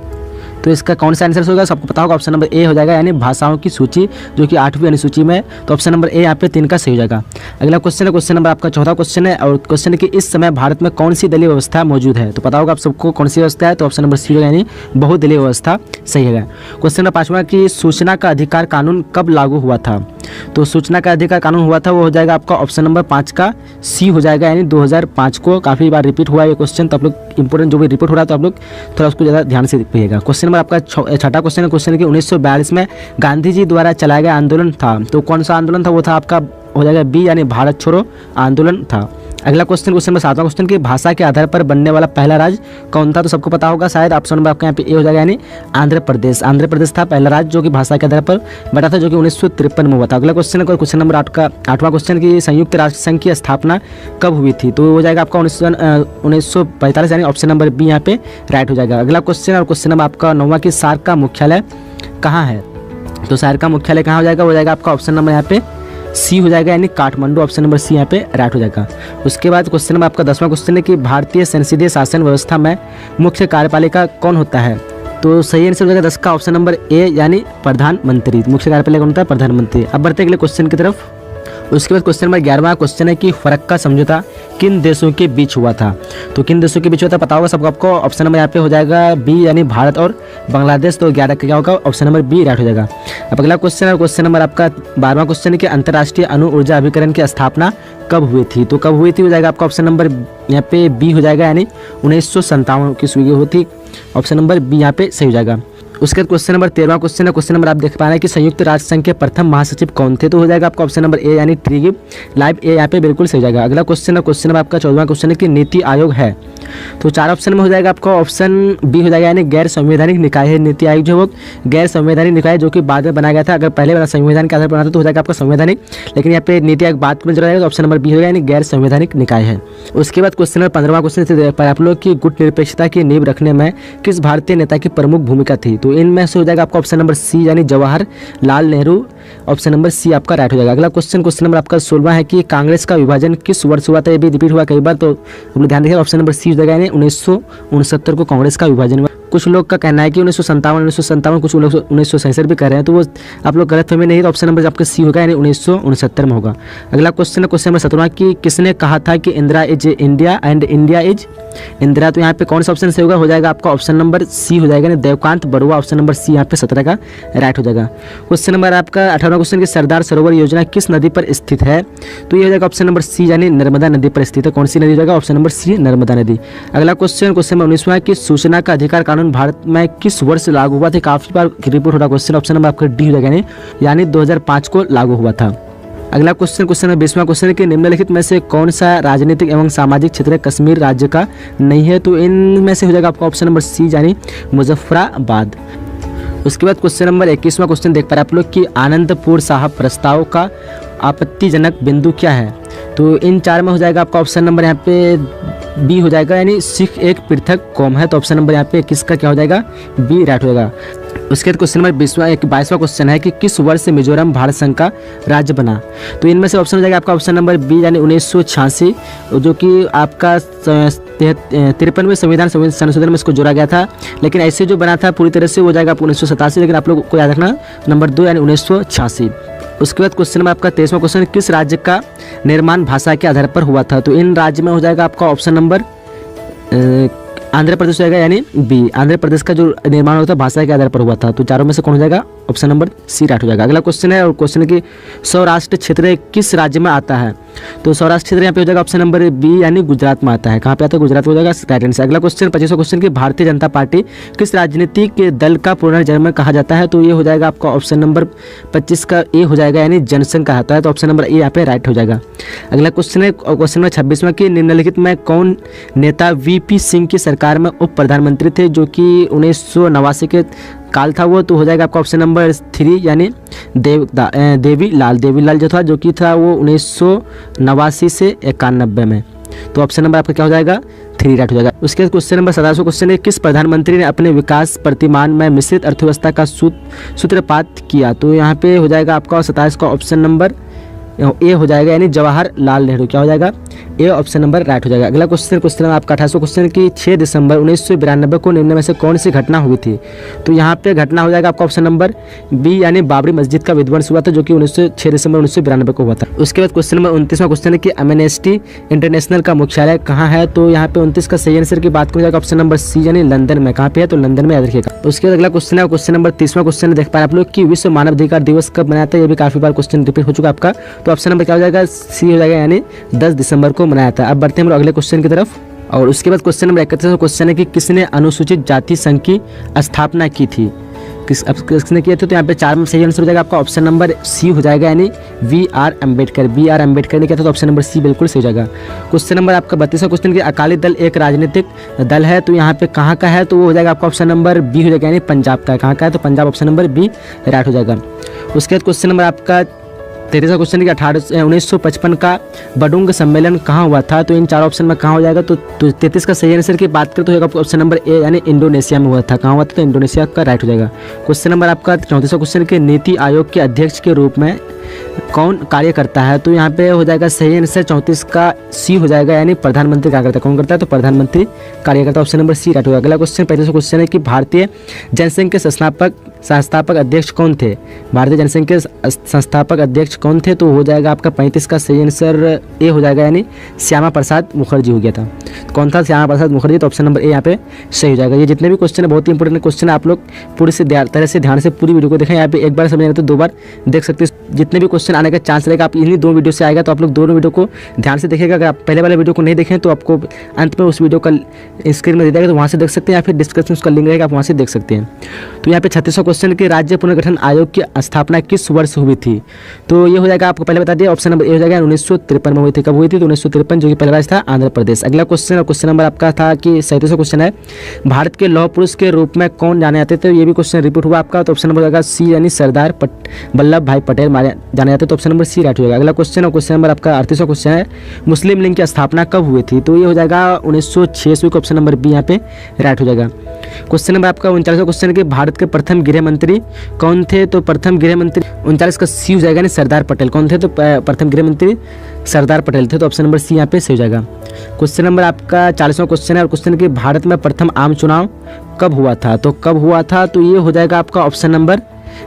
S2: तो इसका कौन सा आंसर होगा, सबको पता होगा, ऑप्शन नंबर ए हो जाएगा, यानी भाषाओं की सूची, जो कि 8वीं अनुसूची में, तो ऑप्शन नंबर ए यहाँ पे 3 का सही हो जाएगा। अगला क्वेश्चन है क्वेश्चन नंबर आपका 14वां क्वेश्चन है, और क्वेश्चन है कि इस समय भारत में कौन सी दलीय व्यवस्था मौजूद है, तो पता होगा आप सबको कौन सी व्यवस्था है, तो ऑप्शन नंबर सी होगा, यानी बहुदलीय व्यवस्था सही है। क्वेश्चन नंबर 5वां कि सूचना का अधिकार कानून कब लागू हुआ था, तो सूचना का अधिकार कानून हुआ था, वो हो जाएगा आपका ऑप्शन नंबर 5 का सी हो जाएगा, यानी 2005 को। काफ़ी बार रिपीट हुआ है ये क्वेश्चन, तो आप लोग इंपोर्टेंट जो भी रिपीट हो रहा है तो आप लोग थोड़ा उसको ज़्यादा ध्यान से देखिएगा। क्वेश्चन नंबर आपका छठा क्वेश्चन है क्वेश्चन है कि 1942 में गांधी जी द्वारा चलाया गया आंदोलन था, तो कौन सा आंदोलन था, वो था आपका हो जाएगा बी, यानी भारत छोड़ो आंदोलन था। अगला क्वेश्चन नंबर 7वां क्वेश्चन की भाषा के आधार पर बनने वाला पहला राज्य कौन था, तो सबको पता होगा शायद, ऑप्शन नंबर आपका यहाँ पे ए हो जाएगा, यानी आंध्र प्रदेश था पहला राज्य जो कि भाषा के आधार पर बना था, जो कि 1953 में हुआ था। अगला क्वेश्चन है क्वेश्चन नंबर 8वां क्वेश्चन की संयुक्त राष्ट्र संघ की स्थापना कब हुई थी, तो हो जाएगा आपका 1945, यानी ऑप्शन नंबर बी यहाँ पे राइट हो जाएगा। अगला क्वेश्चन और क्वेश्चन नंबर आपका 9वां की सार्क का मुख्यालय कहाँ है, तो सार्क का मुख्यालय कहाँ हो जाएगा, वो जाएगा आपका ऑप्शन नंबर यहाँ पे सी हो जाएगा, यानी काठमांडू। ऑप्शन नंबर सी यहाँ पे राइट हो जाएगा। उसके बाद क्वेश्चन नंबर आपका 10वां क्वेश्चन है कि भारतीय संसदीय शासन व्यवस्था में मुख्य कार्यपालिका कौन होता है, तो सही आंसर हो जाएगा 10 का ऑप्शन नंबर ए, यानी प्रधानमंत्री। मुख्य कार्यपालिका कौन होता है, प्रधानमंत्री। अब बढ़ते अगले क्वेश्चन की तरफ। उसके बाद क्वेश्चन नंबर 11वां क्वेश्चन है कि फरक्का समझौता किन देशों के बीच हुआ था, तो किन देशों के बीच हुआ था पता होगा सबको आपको, ऑप्शन नंबर यहाँ पे हो जाएगा बी, यानी भारत और बांग्लादेश। तो 11 का क्या होगा, ऑप्शन नंबर बी राइट हो जाएगा। अब अगला क्वेश्चन है क्वेश्चन नंबर आपका 12वां क्वेश्चन है कि अंतर्राष्ट्रीय अणु ऊर्जा अभिकरण की स्थापना कब हुई थी, तो कब हुई थी हो जाएगा आपका ऑप्शन नंबर यहाँ पे बी हो जाएगा, यानी 1957 की हुई थी, ऑप्शन नंबर बी यहाँ पे सही हो जाएगा। उसके बाद क्वेश्चन नंबर 13वां क्वेश्चन है क्वेश्चन नंबर आप देख पा रहे हैं कि संयुक्त राष्ट्र संघ के प्रथम महासचिव कौन थे, तो हो जाएगा आपका ऑप्शन नंबर ए, यानी ट्रिगिब लाइव ए यहाँ पे बिल्कुल सही जाएगा। अगला क्वेश्चन है क्वेश्चन नंबर आपका 14वां क्वेश्चन है कि नीति आयोग है, तो 4 ऑप्शन में हो जाएगा आपका ऑप्शन बी हो जाएगा, यानी गैर संवैधानिक निकाय है। नीति आयोग जो वो गैर संवैधानिक निकाय जो कि बाद में बनाया गया था, अगर पहले संविधान के आधार पर बना था तो हो जाएगा आपका संवैधानिक, लेकिन यहाँ पे नीति आयोग बाद में जो रहेगा तो ऑप्शन नंबर बी हो जाएगा, यानी गैर संवैधानिक निकाय है। उसके बाद क्वेश्चन नंबर 15वां क्वेश्चन पर आप लोग की गुट निरपेक्षता की नींव रखने में किस भारतीय नेता की प्रमुख भूमिका थी, तो इनमें से हो जाएगा आपका ऑप्शन नंबर सी, यानी Jawaharlal Nehru. Option number C आपका राइट हो जाएगा। अगला क्वेश्चन नंबर आपका 16वां है कि कांग्रेस का विभाजन किस वर्ष हुआ था, ये भी रिपीट हुआ कई बार, तो हम लोग ध्यान रखिए ऑप्शन नंबर सी हो जाएगा, यानी 1969 को कांग्रेस का विभाजन हुआ। कुछ लोग का कहना है कि 1957, कुछ लोग 1967 भी कर रहे हैं, तो वो आप लोग गलत फहमी नहीं, तो ऑप्शन नंबर आपका सी होगा, यानी 1969 में होगा। अगला क्वेश्चन है क्वेश्चन नंबर 17 कि किसने कहा था कि Indira is India and India is Indira, तो यहाँ पे कौन सा ऑप्शन सही होगा, हो जाएगा आपका ऑप्शन नंबर सी हो जाएगा, यानी Devkant Barua. Option number C यहाँ पे 17 का राइट हो जाएगा। क्वेश्चन नंबर आपका 18वां क्वेश्चन कि सरदार सरोवर योजना किस नदी पर स्थित है, तो ये हो जाएगा ऑप्शन नंबर सी, यानी नर्मदा नदी पर स्थित है। कौन सी नदी हो जाएगा, ऑप्शन नंबर सी नर्मदा नदी। अगला क्वेश्चन नंबर 19वां कि सूचना का अधिकार कानून भारत में किस वर्ष लागू हुआ था, काफी बार रिपोर्ट हो रहा क्वेश्चन, ऑप्शन नंबर आपका डी हो जाएगा, यानी 2005 को लागू हुआ था। अगला क्वेश्चन नंबर 20वां क्वेश्चन है कि निम्नलिखित में से कौन सा राजनीतिक एवं सामाजिक क्षेत्र कश्मीर राज्य का नहीं है, तो इनमें से हो जाएगा आपका ऑप्शन नंबर सी, यानी मुजफ्फराबाद। उसके बाद क्वेश्चन नंबर 21वां क्वेश्चन देख पा रहे आप लोग कि आनंदपुर साहब प्रस्ताव का आपत्तिजनक बिंदु क्या है, तो इन 4 में हो जाएगा आपका ऑप्शन नंबर यहाँ पे बी हो जाएगा, यानी सिख एक पृथक कौम है। तो ऑप्शन नंबर यहाँ पे किसका क्या हो जाएगा, बी राइट हो जाएगा। उसके बाद क्वेश्चन नंबर 22वां क्वेश्चन है कि किस वर्ष से मिजोरम भारत संघ का राज्य बना। तो इनमें से ऑप्शन हो जाएगा आपका ऑप्शन नंबर बी, यानी 1986, जो कि आपका 53वें संविधान संशोधन में इसको जोड़ा गया था। लेकिन ऐसे जो बना था पूरी तरह से वो जाएगा आपको 1987, लेकिन आप लोग को याद रखना नंबर 2 यानी 1986। उसके बाद क्वेश्चन नंबर आपका 23वां क्वेश्चन, किस राज्य का निर्माण भाषा के आधार पर हुआ था। तो इन राज्य में हो जाएगा आपका ऑप्शन नंबर आंध्र प्रदेश हो जाएगा, यानी बी। आंध्र प्रदेश का जो निर्माण होता है भाषा के आधार पर हुआ था। तो चारों में से कौन हो जाएगा, ऑप्शन नंबर सी राइट हो जाएगा। अगला क्वेश्चन है, और क्वेश्चन है कि सौराष्ट्र क्षेत्र किस राज्य में आता है। तो सौराष्ट्र क्षेत्र यहाँ पे हो जाएगा ऑप्शन नंबर बी, यानी गुजरात में आता है। कहाँ पे आता है, गुजरात में हो जाएगा राइट आंसर। अगला क्वेश्चन 25वां क्वेश्चन की भारतीय जनता पार्टी किस राजनीतिक दल का पुनर्जन्म कहा जाता है। तो ये हो जाएगा आपका ऑप्शन नंबर 25 का ए हो जाएगा, यानी जनसंघ कहता है। तो ऑप्शन नंबर ए यहाँ पे राइट हो जाएगा। अगला क्वेश्चन है क्वेश्चन नंबर 26वां की निम्नलिखित में कौन नेता वीपी सिंह की सरकार में उप प्रधानमंत्री थे, जो कि 1989 के काल था वो। तो हो जाएगा आपका ऑप्शन नंबर 3, यानी देवीलाल जो था, जो कि था वो 1989 से 91 में। तो ऑप्शन नंबर आपका क्या हो जाएगा, 3 राइट हो जाएगा। उसके बाद क्वेश्चन नंबर 17वां क्वेश्चन है, किस प्रधानमंत्री ने अपने विकास प्रतिमान में मिश्रित अर्थव्यवस्था का सूत्रपात किया। तो यहाँ पे हो जाएगा आपका 27 का ऑप्शन नंबर ए हो जाएगा, यानी जवाहरलाल नेहरू। क्या हो जाएगा, ए ऑप्शन नंबर राइट हो जाएगा। अगला क्वेश्चन आपका 28वां क्वेश्चन की 6 दिसंबर 1992 को निम्न में से कौन सी घटना हुई थी। तो यहाँ पे घटना हो जाएगा आपका ऑप्शन नंबर बी, यानी बाबरी मस्जिद का विध्वंस हुआ था, जो कि 6 दिसंबर 1992 को हुआ था। उसके बाद क्वेश्चन नंबर 29वां क्वेश्चन है कि एमनेस्टी इंटरनेशनल का मुख्यालय कहाँ है। तो यहाँ पे 29 का सही आंसर की बात हो जाएगा ऑप्शन नंबर सी, यानी लंदन में। कहाँ पे है, तो लंदन में, याद रखिएगा। उसके बाद अगला क्वेश्चन है क्वेश्चन नंबर 30वां क्वेश्चन देख पा रहे आप लोग कि विश्व मानवाधिकार दिवस कब मनाया था। ये भी काफी बार क्वेश्चन रिपीट हो चुका आपका। तो ऑप्शन नंबर क्या हो जाएगा, सी हो जाएगा, यानी 10 दिसंबर को मनाया था। अब बढ़ते हैं हम अगले क्वेश्चन की तरफ। और उसके बाद क्वेश्चन नंबर 31वां क्वेश्चन है कि किसने अनुसूचित जाति संघ की स्थापना की थी। किसने किया था। तो यहाँ पे 4 में सही आंसर हो जाएगा आपका ऑप्शन नंबर सी हो जाएगा, यानी वी.आर. अम्बेडकर ने किया था। तो ऑप्शन नंबर सी बिल्कुल सही हो जाएगा। क्वेश्चन नंबर आपका 32वां क्वेश्चन कि अकाली दल एक राजनीतिक दल है। तो यहाँ पे कहाँ का है, तो वो हो जाएगा आपका ऑप्शन नंबर बी हो जाएगा, यानी पंजाब का है। कहाँ का है, तो Punjab, option number B right हो जाएगा। उसके बाद क्वेश्चन नंबर आपका 33वां क्वेश्चन कि 1955 का बडुंग सम्मेलन कहाँ हुआ था। तो इन 4 ऑप्शन में कहाँ हो जाएगा। तो 33 का सही आंसर की बात करें तो होगा ऑप्शन नंबर ए, यानी इंडोनेशिया में हुआ था। कहाँ हुआ था, तो इंडोनेशिया का राइट हो जाएगा। क्वेश्चन नंबर आपका 34वां क्वेश्चन कि नीति आयोग के अध्यक्ष के रूप में कौन कार्य करता है। तो यहाँ पे हो जाएगा सही आंसर 34 का सी हो जाएगा, यानी प्रधानमंत्री कार्य करता है। कौन करता है, तो प्रधानमंत्री कार्य करता है। ऑप्शन नंबर सी राइट होगा। अगला क्वेश्चन 35वां क्वेश्चन है कि भारतीय जनसंघ के संस्थापक अध्यक्ष कौन थे। भारतीय जनसंघ के संस्थापक अध्यक्ष कौन थे। तो हो जाएगा आपका 35 का सही आंसर ए हो जाएगा, यानी श्यामा प्रसाद मुखर्जी हो गया था। कौन था, श्यामा प्रसाद मुखर्जी। तो ऑप्शन नंबर ए यहाँ पे सही हो जाएगा। ये जितने भी क्वेश्चन है बहुत ही इंपॉर्टेंट क्वेश्चन है, आप लोग पूरी से तरह से ध्यान से पूरी वीडियो को देखें। यहाँ पे एक बार समझ तो 2 बार देख सकते हैं। जितने भी क्वेश्चन आने का चांस रहेगा, आप इन्हीं 2 वीडियो से आएगा। तो आप लोग दोनों वीडियो को ध्यान से देखिएगा। अगर आप पहले वाले वीडियो को नहीं देखें तो आपको अंत में उस वीडियो का स्क्रीन में दे देगा, तो वहाँ से देख सकते हैं, या फिर डिस्क्रिप्शन उसका लिंक रहेगा, आप वहाँ से देख सकते हैं। तो यहाँ पे 36वां क्वेश्चन कि राज्य पुनर्गठन आयोग की स्थापना किस वर्ष हुई थी। तो ये हो जाएगा आपको पहले बता दिया, ऑप्शन नंबर ए हो जाएगा 1953 में हुई थी। कब हुई थी, तो 1953, जो कि पहला राज्य था आंध्र प्रदेश। अगला क्वेश्चन और क्वेश्चन नंबर आपका था कि 37वां क्वेश्चन है भारत के लौह पुरुष के रूप में कौन जाने जाते थे। ये भी क्वेश्चन रिपीट हुआ आपका। तो ऑप्शन नंबर हो जाएगा सी, यानी सरदार वल्लभ भाई पटेल जाने जाते। तो ऑप्शन नंबर सी राइट हो जाएगा। अगला क्वेश्चन और क्वेश्चन नंबर आपका 38वां क्वेश्चन है मुस्लिम लीग की स्थापना कब हुई थी। तो ये हो जाएगा 1906 को, ऑप्शन नंबर बी यहाँ पे राइट हो जाएगा। क्वेश्चन नंबर आपका 39वां क्वेश्चन कि भारत के प्रथम गृह मंत्री कौन थे। तो प्रथम गृह मंत्री 39 का सी हो जाएगा, यानी सरदार पटेल। कौन थे, तो प्रथम गृह मंत्री सरदार पटेल थे। तो ऑप्शन नंबर सी यहाँ पे सही हो जाएगा। क्वेश्चन नंबर आपका 40वां क्वेश्चन है और क्वेश्चन कि भारत में प्रथम आम चुनाव कब हुआ था। तो कब हुआ था, तो ये हो जाएगा आपका ऑप्शन नंबर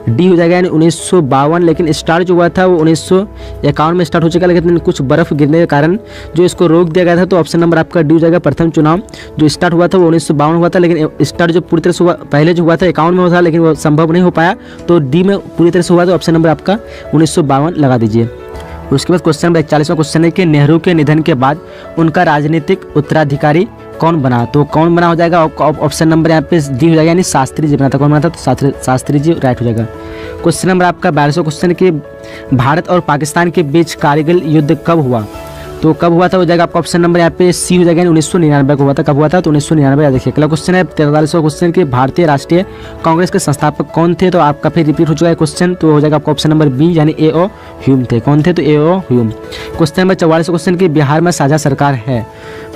S2: डी हो जाएगा, यानी 1952। लेकिन स्टार्ट जो हुआ था वो 1951 में स्टार्ट हो चुका, लेकिन कुछ बर्फ़ गिरने के कारण जो इसको रोक दिया गया था। तो ऑप्शन नंबर आपका डी हो जाएगा। प्रथम चुनाव जो स्टार्ट हुआ था वो 1952 हुआ था, लेकिन स्टार्ट जो पूरी तरह से हुआ पहले जो हुआ था 51 में हुआ था, लेकिन वो संभव नहीं हो पाया। तो डी में पूरी तरह से हुआ। तो ऑप्शन नंबर आपका 1952 लगा दीजिए। उसके बाद क्वेश्चन नंबर 41वां क्वेश्चन है कि नेहरू के निधन के बाद उनका राजनीतिक उत्तराधिकारी कौन बना। तो कौन बना हो जाएगा, ऑप्शन नंबर यहाँ पे डी हो जाएगा, यानी शास्त्री जी बना था। कौन बना था, तो शास्त्री जी राइट हो जाएगा। क्वेश्चन नंबर आपका 42वां क्वेश्चन कि भारत और पाकिस्तान के बीच कारगिल युद्ध कब हुआ। तो कब हुआ था, हो जाएगा आपका ऑप्शन नंबर यहाँ पे सी हो जाएगा, 1999 को हुआ था। कब हुआ था, तो 1999। देखिए अगला क्वेश्चन है 43वां क्वेश्चन कि भारतीय राष्ट्रीय कांग्रेस के संस्थापक कौन थे। तो आपका फिर रिपीट हो चुका है क्वेश्चन। तो हो जाएगा आपका ऑप्शन नंबर बी, यानी ए.ओ. ह्यूम थे। कौन थे, तो ए.ओ. ह्यूम। क्वेश्चन नंबर 44वां क्वेश्चन कि बिहार में साझा सरकार है।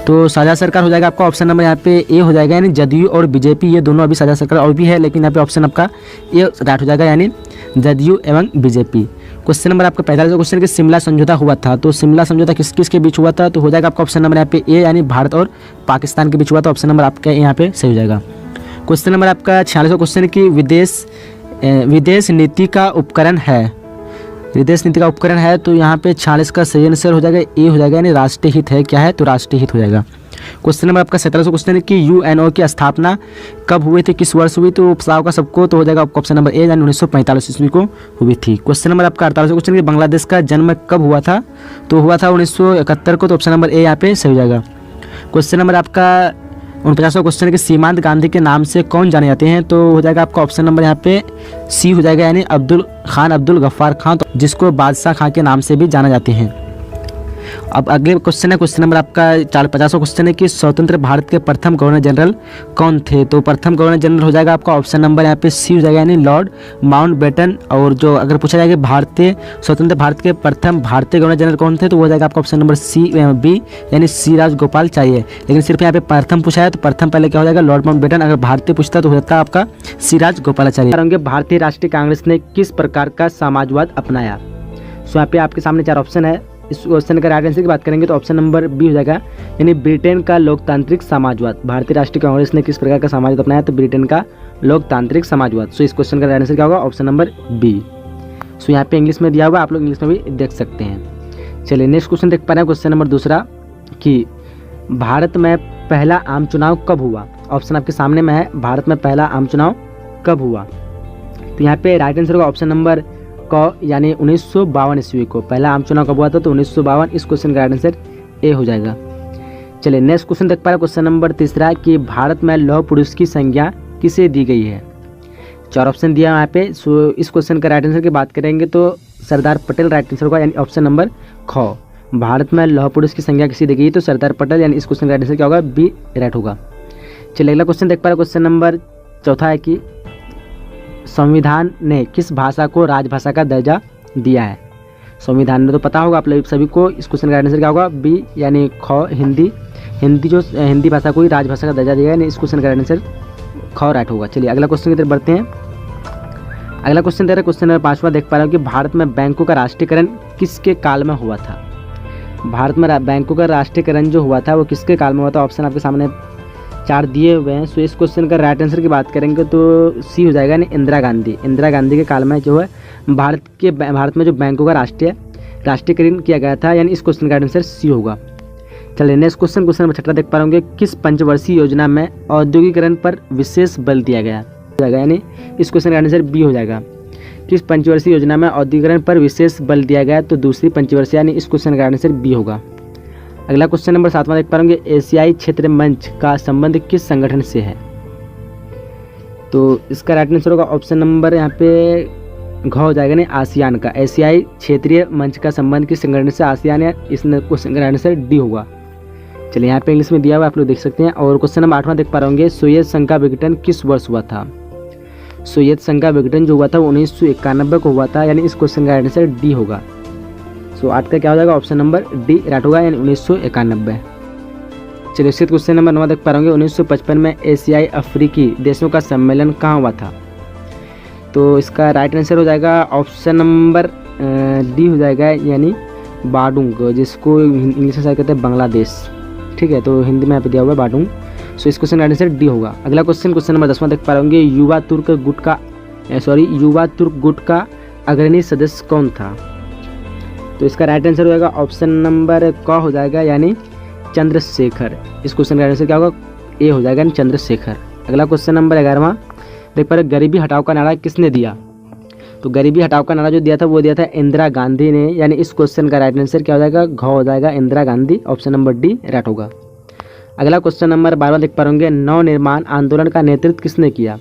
S2: तो साझा सरकार हो जाएगा आपका ऑप्शन नंबर यहाँ पे ए हो जाएगा, यानी जदयू और बीजेपी ये दोनों अभी साझा सरकार और भी है, लेकिन यहाँ पे ऑप्शन आपका ए राइट हो जाएगा, यानी जदयू एवं बीजेपी। क्वेश्चन नंबर आपका 45 क्वेश्चन कि शिमला समझौता हुआ था, तो शिमला समझौता किस किस के बीच हुआ था, तो हो जाएगा आपका ऑप्शन नंबर यहाँ पे ए, यानी भारत और पाकिस्तान के बीच हुआ था। ऑप्शन नंबर आपका यहाँ पे सही हो जाएगा। क्वेश्चन नंबर आपका 46 क्वेश्चन कि विदेश नीति का उपकरण है, विदेश नीति का उपकरण है, तो यहाँ पे 46 का सही आंसर हो जाएगा ए हो जाएगा, यानी राष्ट्रीय हित है। क्या है, तो राष्ट्रीय हित हो जाएगा। क्वेश्चन नंबर आपका 17 क्वेश्चन है कि यूएनओ की स्थापना कब हुई थी, किस वर्ष हुई, तो उपसाव का सबको, तो हो जाएगा आपका ऑप्शन नंबर ए, यानी 1945 ईस्वी को हुई थी। क्वेश्चन नंबर आपका 48 क्वेश्चन कि बांग्लादेश का जन्म कब हुआ था, तो हुआ था 1971 को, तो ऑप्शन नंबर ए यहाँ पे सही हो जाएगा। क्वेश्चन नंबर आपका 49वां क्वेश्चन है कि सीमांत गांधी के नाम से कौन जाने जाते हैं, तो हो जाएगा आपका ऑप्शन नंबर यहाँ पे सी हो जाएगा, यानी अब्दुल गफ्फार खान, तो जिसको बादशाह खां के नाम से भी जाना जाते हैं। अब अगले क्वेश्चन है, क्वेश्चन नंबर आपका 50वां क्वेश्चन है कि स्वतंत्र भारत के प्रथम गवर्नर जनरल कौन थे, तो प्रथम गवर्नर जनरल हो जाएगा आपका ऑप्शन नंबर यहाँ पे सी हो जाएगा, यानी लॉर्ड माउंटबेटन। और जो अगर पूछा जाएगा भारतीय स्वतंत्र भारत के प्रथम भारतीय गवर्नर जनरल कौन थे, तो हो जाएगा आपका ऑप्शन नंबर बी, यानी सी राजगोपालाचारी। लेकिन सिर्फ यहाँ पे प्रथम पूछा है, तो प्रथम पहले क्या हो जाएगा, लॉर्ड माउंटबेटन। अगर भारतीय पूछता तो हो जाता है आपका सी राजगोपालाचारी। भारतीय राष्ट्रीय कांग्रेस ने किस प्रकार का समाजवाद अपनाया, सो यहाँ पे आपके सामने 4 ऑप्शन है। इस क्वेश्चन का राइट आंसर की बात करेंगे तो ऑप्शन नंबर बी हो जाएगा, यानी ब्रिटेन का लोकतांत्रिक समाजवाद। भारतीय राष्ट्रीय कांग्रेस ने किस प्रकार का समाजवाद अपनाया, तो ब्रिटेन का लोकतांत्रिक समाजवाद। सो इस क्वेश्चन का राइट आंसर क्या होगा, ऑप्शन नंबर बी। सो यहाँ पे इंग्लिश में दिया हुआ, आप लोग इंग्लिश में भी देख सकते हैं। चलिए नेक्स्ट क्वेश्चन देख पा रहे हैं, क्वेश्चन नंबर दूसरा कि भारत में पहला आम चुनाव कब हुआ। ऑप्शन आपके सामने में है, भारत में पहला आम चुनाव कब हुआ, तो यहाँ पे राइट आंसर होगा ऑप्शन नंबर को, यानी 1952 ईस्वी को पहला आम चुनाव कब हुआ था, तो 1952। इस क्वेश्चन का राइट आंसर ए हो जाएगा। चलिए नेक्स्ट क्वेश्चन देख पा रहे हैं, क्वेश्चन नंबर तीसरा कि भारत में लौह पुरुष की संज्ञा किसे दी गई है। 4 ऑप्शन दिया यहाँ पे। सो इस क्वेश्चन का राइट आंसर की बात करेंगे तो सरदार पटेल राइट आंसर होगा, यानी ऑप्शन नंबर ख। भारत में लौह पुरुष की संज्ञा किसे दी गई, तो सरदार पटेल, यानी इस क्वेश्चन का राइट आंसर क्या होगा, बी राइट होगा। चलिए अगला क्वेश्चन देख पा रहे हैं, क्वेश्चन नंबर चौथा है कि संविधान ने किस भाषा को राजभाषा का दर्जा दिया है। संविधान में तो पता होगा आप लोग सभी को, इस क्वेश्चन का आंसर क्या होगा, बी, यानी ख। हिंदी भाषा को ही राजभाषा का दर्जा दिया है, यानी इस क्वेश्चन का आंसर ख राइट होगा। चलिए अगला क्वेश्चन की तरफ बढ़ते हैं। अगला क्वेश्चन दे रहे हैं, क्वेश्चन नंबर 5वां देख पा रहे हो कि भारत में बैंकों का राष्ट्रीयकरण किसके काल में हुआ था। भारत में बैंकों का राष्ट्रीयकरण जो हुआ था वो किसके काल में हुआ था। ऑप्शन आपके सामने 4 दिए हुए हैं। सो इस क्वेश्चन का राइट आंसर की बात करेंगे तो सी हो जाएगा, यानी इंदिरा गांधी के काल में जो है भारत में जो बैंकों का राष्ट्रीयकरण किया गया था, यानी इस क्वेश्चन का आंसर सी होगा। चलिए नेक्स्ट क्वेश्चन नंबर 6 देख पा रहे किस पंचवर्षीय योजना में औद्योगिकरण पर विशेष बल दिया गया, यानी इस क्वेश्चन का आंसर बी हो जाएगा। किस पंचवर्षीय योजना में औद्योगिकरण पर विशेष बल दिया गया, तो दूसरी पंचवर्षीय, यानी इस क्वेश्चन का आंसर बी होगा। अगला क्वेश्चन नंबर 7वां देख पा रहे होंगे, एशियाई क्षेत्र मंच का संबंध किस संगठन से है। तो इसका राइट आंसर होगा ऑप्शन नंबर यहाँ पे घ हो जाएगा, नहीं आसियान का। एशियाई क्षेत्रीय मंच का संबंध किस संगठन से, आसियान, या इस क्वेश्चन का आंसर डी होगा। चलिए यहाँ पे इंग्लिश में दिया हुआ आप लोग देख सकते हैं। और क्वेश्चन नंबर 8वां देख पा रहे होंगे, सोवियत संघ का विघटन किस वर्ष हुआ था। सोवियत संघ का विघटन जो हुआ था वो 1991 को हुआ था, यानी इस क्वेश्चन का आंसर डी होगा। सो 8 का क्या हो जाएगा, ऑप्शन नंबर डी राइट होगा, यानी 1991। चलिए इसके क्वेश्चन नंबर 9 देख पा रहे होंगे, 1955 में एशियाई अफ्रीकी देशों का सम्मेलन कहाँ हुआ था। तो इसका राइट आंसर हो जाएगा ऑप्शन नंबर डी हो जाएगा, यानी बाडुंग, जिसको इंग्लिश में कहते हैं बांग्लादेश। ठीक है, तो हिंदी में यहाँ पे दिया हुआ है बाडुंग। सो इस क्वेश्चन का आंसर डी होगा। अगला क्वेश्चन नंबर 10वां देख पा रहे होंगे, युवा तुर्क गुट का अग्रणी सदस्य कौन था। तो इसका राइट आंसर हो जाएगा ऑप्शन नंबर क हो जाएगा, यानी चंद्रशेखर। इस क्वेश्चन का आंसर क्या होगा, ए हो जाएगा, यानी चंद्रशेखर। अगला क्वेश्चन नंबर 11वां देख पा रहे, गरीबी हटाओ का नारा किसने दिया। तो गरीबी हटाओ का नारा जो दिया था वो दिया था इंदिरा गांधी ने, यानी इस क्वेश्चन का राइट आंसर क्या हो जाएगा, घ हो जाएगा, Indira Gandhi. Option number D right होगा। अगला क्वेश्चन नंबर 12वां देख पा रहे होंगे, नवनिर्माण आंदोलन का नेतृत्व किसने किया।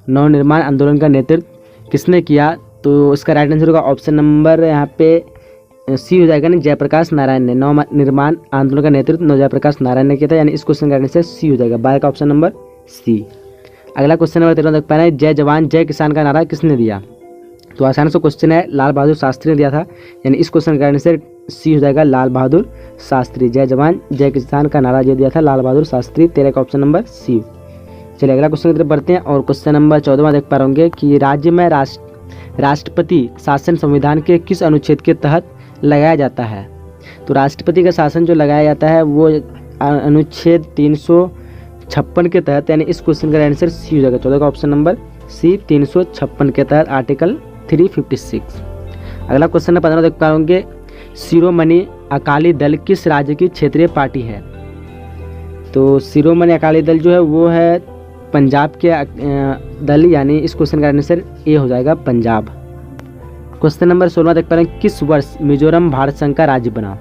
S2: नवनिर्माण आंदोलन का नेतृत्व किसने किया, तो इसका राइट आंसर होगा ऑप्शन नंबर यहाँ पे सी हो जाएगा, नहीं जयप्रकाश नारायण ने। नवनिर्माण आंदोलन का नेतृत्व जयप्रकाश नारायण ने किया था, यानी इस क्वेश्चन का आंसर सी हो जाएगा। 12 का ऑप्शन नंबर सी। अगला क्वेश्चन नंबर 13 देख पा रहे हैं, जय जवान जय किसान का नारा किसने दिया। तो आसान से क्वेश्चन है, लाल बहादुर शास्त्री ने दिया था, यानी इस क्वेश्चन का आंसर सी हो जाएगा, लाल बहादुर शास्त्री। जय जवान जय किसान का नारा जो दिया था लाल बहादुर शास्त्री, 13 का ऑप्शन नंबर सी। चलिए अगला क्वेश्चन की तरफ बढ़ते हैं और क्वेश्चन नंबर 14 देख पा रहे कि राज्य में राष्ट्रपति शासन संविधान के किस अनुच्छेद के तहत लगाया जाता है। तो राष्ट्रपति का शासन जो लगाया जाता है वो अनुच्छेद 356 के तहत, यानी इस क्वेश्चन का आंसर सी हो जाएगा, 14 का ऑप्शन नंबर सी, 356 के तहत आर्टिकल 356। अगला क्वेश्चन है 15 देख पाओगे, शिरोमणि अकाली दल किस राज्य की क्षेत्रीय पार्टी है। तो शिरोमणि अकाली दल जो है वो है पंजाब के दल, यानी इस क्वेश्चन का आंसर ए हो जाएगा, पंजाब। क्वेश्चन नंबर 16 देख पा रहे हैं, किस वर्ष मिजोरम भारत संघ का राज्य बना।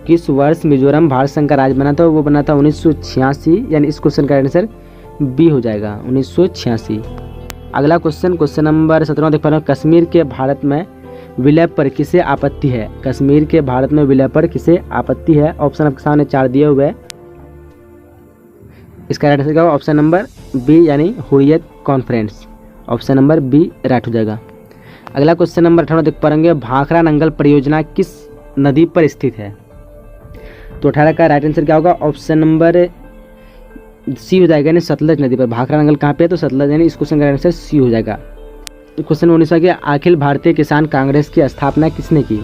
S2: किस वर्ष मिजोरम भारत संघ का राज्य बना था, वो बना था 1986, यानी इस क्वेश्चन का आंसर बी हो जाएगा, 1986। अगला क्वेश्चन नंबर 17 देख पा रहे हैं, कश्मीर के भारत में विलय पर किसे आपत्ति है। कश्मीर के भारत में विलय पर किसे आपत्ति है। ऑप्शन आपके सामने 4 दिए हुए हैं, इसका राइट आंसर क्या होगा, ऑप्शन नंबर बी, यानी Hurriyat Conference, option number B right हो जाएगा। अगला क्वेश्चन नंबर 18 देख पाएंगे, भाखड़ा नंगल परियोजना किस नदी पर स्थित है। तो 18 का राइट आंसर क्या होगा, ऑप्शन नंबर सी हो जाएगा, यानी सतलज नदी पर। भाखड़ा नंगल कहाँ पे है, तो सतलज, यानी इस क्वेश्चन का आंसर सी हो जाएगा। क्वेश्चन 19 के, अखिल भारतीय किसान कांग्रेस की स्थापना किसने की।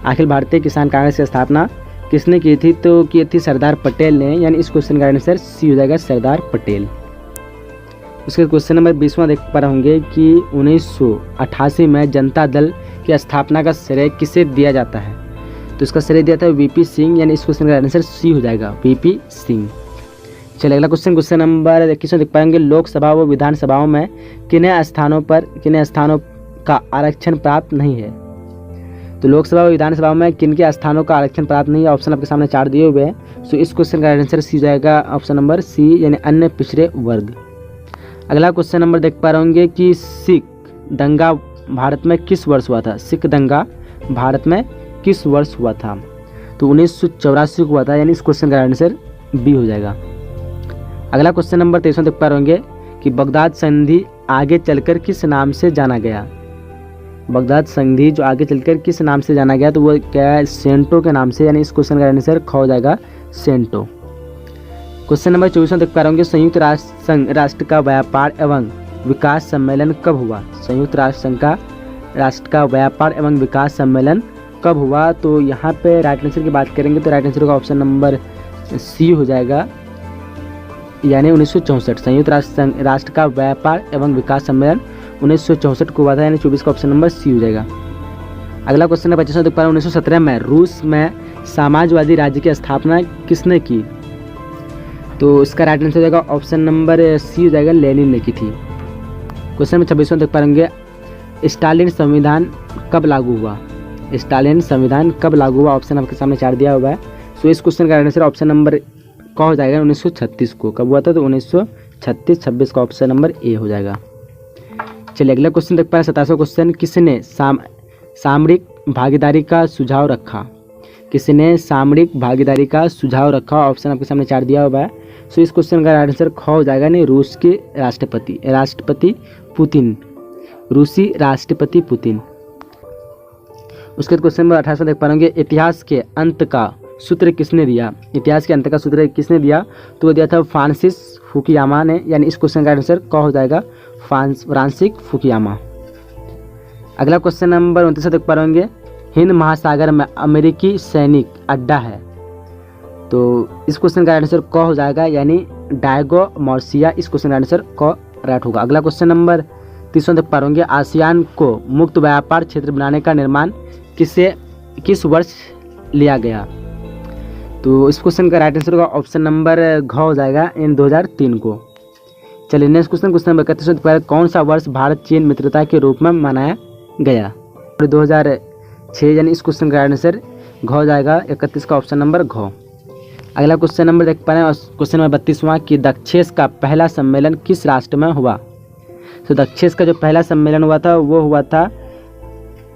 S2: अखिल भारतीय किसान कांग्रेस की स्थापना किसने की थी, तो की थी सरदार पटेल ने, यानी इस क्वेश्चन का आंसर सी हो जाएगा, सरदार पटेल। उसके क्वेश्चन नंबर 20वां देख पा रहे होंगे कि 1988 में जनता दल की स्थापना का श्रेय किसे दिया जाता है। तो इसका श्रेय दिया था वीपी सिंह, यानी इस क्वेश्चन का आंसर सी हो जाएगा, वीपी सिंह। चलिए अगला क्वेश्चन नंबर 21 देख पाएंगे, लोकसभा व विधानसभाओं में किन स्थानों का आरक्षण प्राप्त नहीं है। तो लोकसभा व विधानसभाओं में किन के स्थानों का आरक्षण प्राप्त नहीं है। ऑप्शन आपके सामने 4 दिए हुए हैं, सो इस क्वेश्चन का आंसर सी जाएगा, ऑप्शन नंबर सी, यानी अन्य पिछड़े वर्ग। अगला क्वेश्चन नंबर देख पा रहे होंगे कि सिख दंगा भारत में किस वर्ष हुआ था। सिख दंगा भारत में किस वर्ष हुआ था। तो 1984 को हुआ था, यानी इस क्वेश्चन का आंसर बी हो जाएगा। अगला क्वेश्चन नंबर 23 देख पा रहे होंगे कि बगदाद संधि आगे चलकर किस नाम से जाना गया। बगदाद संधि जो आगे चलकर किस नाम से जाना गया, तो वो क्या है, सेंटो के नाम से, यानी इस क्वेश्चन का आंसर ख हो जाएगा, सेंटो। क्वेश्चन नंबर 24 देख पा रहे होंगे, संयुक्त राष्ट्र का व्यापार एवं विकास सम्मेलन कब हुआ। संयुक्त राष्ट्र का व्यापार एवं विकास सम्मेलन कब हुआ। तो यहाँ पे राइट आंसर की बात करेंगे तो राइट आंसर का ऑप्शन नंबर सी हो जाएगा, यानी 1964। संयुक्त राष्ट्र का व्यापार एवं विकास सम्मेलन 1964 को हुआ था, यानी 24 का ऑप्शन नंबर सी हो जाएगा। अगला क्वेश्चन है 25 देख पा रहे हैं, 1917 में रूस में समाजवादी राज्य की स्थापना किसने की। तो इसका राइट आंसर हो जाएगा, ऑप्शन नंबर सी हो जाएगा, लेनिन ने की थी। क्वेश्चन नंबर 26 देख पा रहे होंगे, स्टालिन संविधान कब लागू हुआ। स्टालिन संविधान कब लागू हुआ। ऑप्शन आपके सामने 4 दिया हुआ है, सो इस क्वेश्चन का आंसर ऑप्शन नंबर का हो जाएगा, 1936 को। कब हुआ था, तो 1936, 26 का ऑप्शन नंबर ए हो जाएगा। चलिए अगला क्वेश्चन देख पा रहे हैं 27वां क्वेश्चन, किसने सामरिक भागीदारी का सुझाव रखा। किसने सामरिक भागीदारी का सुझाव रखा। ऑप्शन आपके सामने 4 दिया हुआ है, सो इस क्वेश्चन का आंसर ख हो जाएगा, नहीं, रूस के राष्ट्रपति पुतिन, रूसी राष्ट्रपति पुतिन। उसके बाद क्वेश्चन नंबर 28 देख पा रहे होंगे, इतिहास के अंत का सूत्र किसने दिया। इतिहास के अंत का सूत्र किसने दिया, तो वो दिया था फ्रांसिस फुकुयामा ने, यानी इस क्वेश्चन का आंसर क हो जाएगा, फ्रांसिस फुकुयामा। अगला क्वेश्चन नंबर 29 देख पा रहे होंगे, हिंद महासागर में अमेरिकी सैनिक अड्डा है। तो इस क्वेश्चन का आंसर क हो जाएगा, यानी डायगो मॉर्सिया, इस क्वेश्चन का आंसर क राइट होगा। अगला क्वेश्चन नंबर 30 देख पा रहे होंगे, आसियान को मुक्त व्यापार क्षेत्र बनाने का निर्माण किस वर्ष लिया गया। तो इस क्वेश्चन का राइट आंसर होगा, ऑप्शन नंबर घ हो जाएगा, इन 2003 को। चलिए नेक्स्ट क्वेश्चन नंबर 31 कौन सा वर्ष भारत चीन मित्रता के रूप में मनाया गया। 2006, यानी इस क्वेश्चन का आंसर घ हो जाएगा, 31 का ऑप्शन नंबर घ। अगला क्वेश्चन नंबर देख पा रहे हैं, क्वेश्चन नंबर 32वां कि दक्षेस का पहला सम्मेलन किस राष्ट्र में हुआ। तो दक्षेस का जो पहला सम्मेलन हुआ था वो हुआ था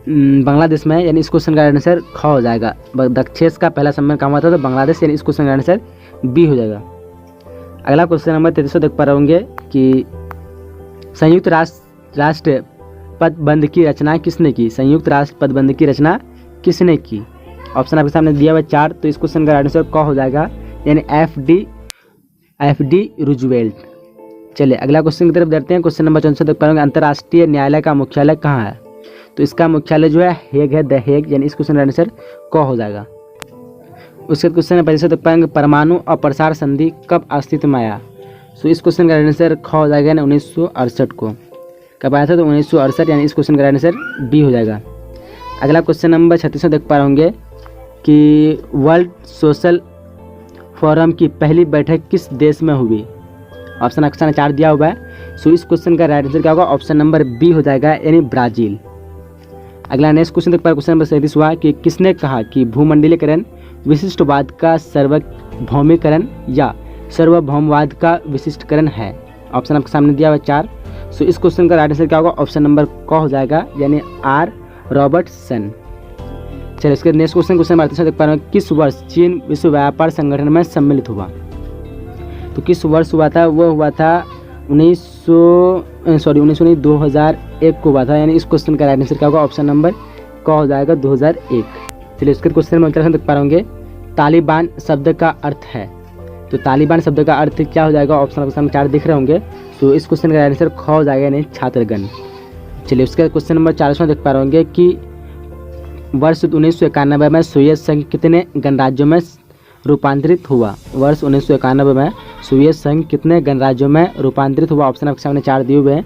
S2: बांग्लादेश में, यानी इस क्वेश्चन का आंसर ख हो जाएगा। दक्षेस का पहला सम्मेलन कहाँ हुआ था, तो बांग्लादेश, यानी इस क्वेश्चन का आंसर बी हो जाएगा। अगला क्वेश्चन नंबर 33 देख पा रहे होंगे कि संयुक्त राष्ट्र पदबंध की रचना किसने की? संयुक्त राष्ट्र पदबंध की रचना किसने की? ऑप्शन आपके सामने दिया हुआ 4, तो इस क्वेश्चन का आंसर क हो जाएगा, यानी एफ डी रूजवेल्ट। चलिए अगला क्वेश्चन की तरफ देखते हैं। क्वेश्चन नंबर 64 देख पाएंगे, अंतर्राष्ट्रीय न्यायालय का मुख्यालय कहाँ है? तो इसका मुख्यालय जो है हेग है, द हेग, यानी इस क्वेश्चन का आंसर क हो जाएगा। उसके क्वेश्चन में 25 देख पाएंगे, परमाणु अप्रसार संधि कब अस्तित्व में आया? तो इस क्वेश्चन का आंसर ख हो जाएगा, यानी 1968 को। कब आया था? तो 1968, यानी इस क्वेश्चन का आंसर बी हो जाएगा। अगला क्वेश्चन नंबर 36 देख पा रहे होंगे कि वर्ल्ड सोशल फोरम की पहली बैठक किस देश में हुई? ऑप्शन आपके सामने 4 दिया हुआ है। सो इस क्वेश्चन का राइट आंसर क्या होगा? ऑप्शन नंबर बी हो जाएगा, यानी ब्राज़ील। अगला नेक्स्ट क्वेश्चन देख पा रहे, क्वेश्चन नंबर 37 हुआ कि किसने कहा कि भूमंडलीकरण विशिष्टवाद का सार्वभौमिकरण या सार्वभौमवाद का विशिष्टकरण है? ऑप्शन आपके सामने दिया हुआ 4। सो इस क्वेश्चन का राइट आंसर क्या होगा? ऑप्शन नंबर क हो जाएगा, यानी आर रॉबर्टसन। चलिए इसके नेक्स्ट क्वेश्चन नंबर 38 देख पा रहे हैं, किस वर्ष चीन विश्व व्यापार संगठन में सम्मिलित हुआ? तो किस वर्ष हुआ था? वो हुआ था 2001 को हुआ था, यानी इस क्वेश्चन का राइट आंसर क्या होगा? ऑप्शन नंबर क हो जाएगा, 2001। चलिए इसके क्वेश्चन में उत्तर देख पा रहे होंगे, तालिबान शब्द का अर्थ है। तो तालिबान शब्द का अर्थ क्या हो जाएगा? ऑप्शन आपके सामने 4 दिख रहे होंगे। तो इस क्वेश्चन का आंसर ख हो जाएगा, यानी छात्रगण। चलिए उसका क्वेश्चन नंबर 40 देख पा रहे होंगे कि वर्ष 1991 में सोवियत संघ कितने गणराज्यों में रूपांतरित हुआ? वर्ष 1991 में सोवियत संघ कितने गणराज्यों में रूपांतरित हुआ? ऑप्शन आपके सामने 4 दिए हुए हैं।